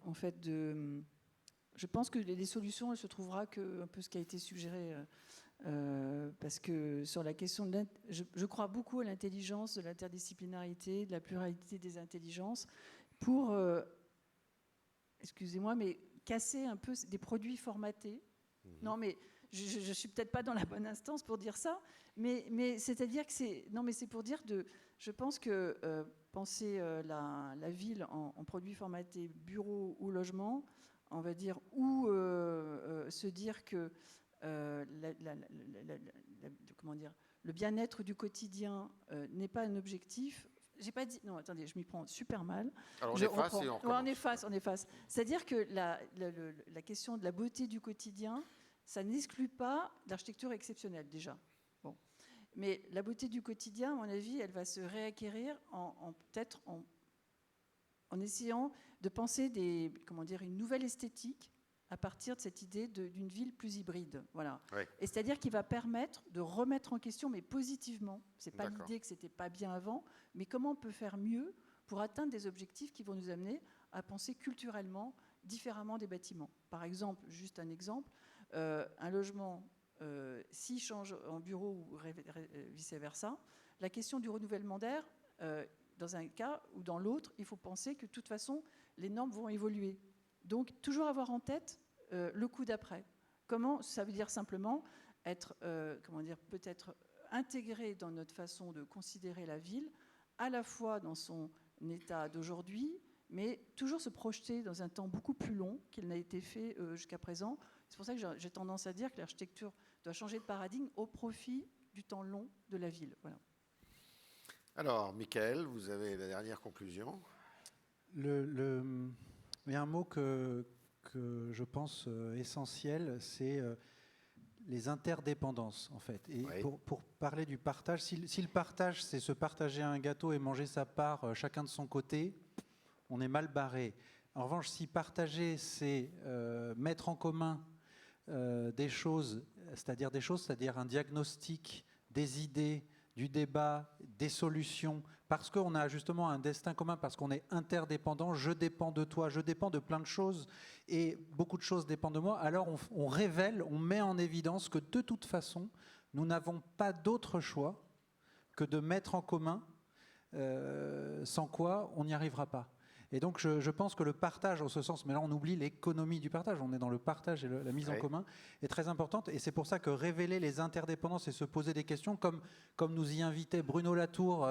[SPEAKER 5] en fait, je pense que les solutions, elle se trouvera que un peu ce qui a été suggéré. Parce que sur la question je crois beaucoup à l'intelligence, de l'interdisciplinarité, de la pluralité des intelligences pour, excusez-moi, mais casser un peu des produits formatés. Non, mais je suis peut-être pas dans la bonne instance pour dire ça, mais c'est-à-dire que c'est pour dire je pense que penser la ville en produits formatés bureau ou logement, on va dire, ou se dire que comment dire, le bien-être du quotidien n'est pas un objectif. J'ai pas dit. Non, attendez, je m'y prends super mal.
[SPEAKER 1] Alors on efface et on recommence.
[SPEAKER 5] On efface. C'est-à-dire que la question de la beauté du quotidien, ça n'exclut pas l'architecture exceptionnelle déjà. Bon. Mais la beauté du quotidien, à mon avis, elle va se réacquérir peut-être en essayant de penser une nouvelle esthétique à partir de cette idée d'une ville plus hybride. Voilà.
[SPEAKER 1] Oui.
[SPEAKER 5] Et c'est-à-dire qu'il va permettre de remettre en question, mais positivement. Ce n'est pas l'idée que ce n'était pas bien avant, mais comment on peut faire mieux pour atteindre des objectifs qui vont nous amener à penser culturellement différemment des bâtiments. Par exemple, juste un exemple, un logement, s'il change en bureau ou vice-versa, la question du renouvellement d'air, dans un cas ou dans l'autre, il faut penser que de toute façon, les normes vont évoluer. Donc, toujours avoir en tête le coup d'après. Comment ça veut dire simplement être, peut-être intégré dans notre façon de considérer la ville, à la fois dans son état d'aujourd'hui, mais toujours se projeter dans un temps beaucoup plus long qu'il n'a été fait jusqu'à présent. C'est pour ça que j'ai tendance à dire que l'architecture doit changer de paradigme au profit du temps long de la ville. Voilà.
[SPEAKER 1] Alors, Michael, vous avez la dernière conclusion.
[SPEAKER 6] Il y a un mot que je pense essentiel, c'est les interdépendances, en fait. Et
[SPEAKER 1] oui.
[SPEAKER 6] pour parler du partage, si le partage, c'est se partager un gâteau et manger sa part chacun de son côté, on est mal barré. En revanche, si partager, c'est mettre en commun des choses, c'est-à-dire un diagnostic, des idées, du débat, des solutions, parce qu'on a justement un destin commun, parce qu'on est interdépendant, je dépends de toi, je dépends de plein de choses, et beaucoup de choses dépendent de moi, alors on révèle, on met en évidence que de toute façon, nous n'avons pas d'autre choix que de mettre en commun, sans quoi on n'y arrivera pas. Et donc je pense que le partage, en ce sens, mais là on oublie l'économie du partage, on est dans le partage et la mise en commun, est très importante. Et c'est pour ça que révéler les interdépendances et se poser des questions, comme nous y invitait Bruno Latour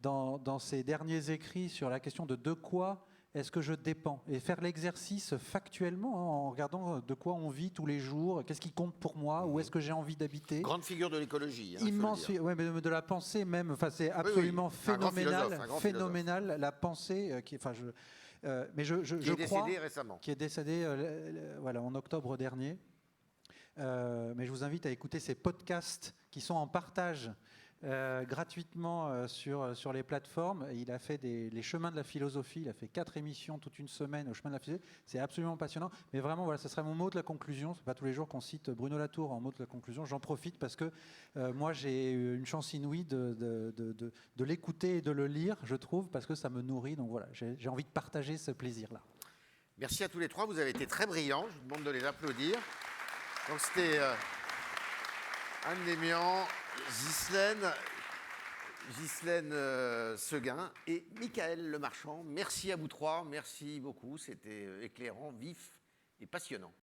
[SPEAKER 6] dans ses derniers écrits sur la question de quoi est-ce que je dépends, et faire l'exercice factuellement en regardant de quoi on vit tous les jours, qu'est-ce qui compte pour moi, où est-ce que j'ai envie d'habiter.
[SPEAKER 1] Grande figure de l'écologie.
[SPEAKER 6] Immense, ouais, mais de la pensée même. Enfin, c'est absolument phénoménal, phénoménal la pensée qui. Enfin, mais je
[SPEAKER 1] est
[SPEAKER 6] crois
[SPEAKER 1] décédé récemment.
[SPEAKER 6] Qui est décédé, voilà, en octobre dernier. Mais je vous invite à écouter ces podcasts qui sont en partage. Gratuitement sur les plateformes. Il a fait les chemins de la philosophie, il a fait 4 émissions toute une semaine au chemin de la philosophie. C'est absolument passionnant. Mais vraiment, voilà, ce serait mon mot de la conclusion. C'est pas tous les jours qu'on cite Bruno Latour en mot de la conclusion. J'en profite parce que moi, j'ai une chance inouïe de l'écouter et de le lire, je trouve, parce que ça me nourrit. Donc voilà, j'ai envie de partager ce plaisir-là.
[SPEAKER 1] Merci à tous les trois. Vous avez été très brillants. Je vous demande de les applaudir. Donc c'était Anne Lémian, Ghislaine Seguin et Michael Lemarchand. Merci à vous trois, merci beaucoup, c'était éclairant, vif et passionnant.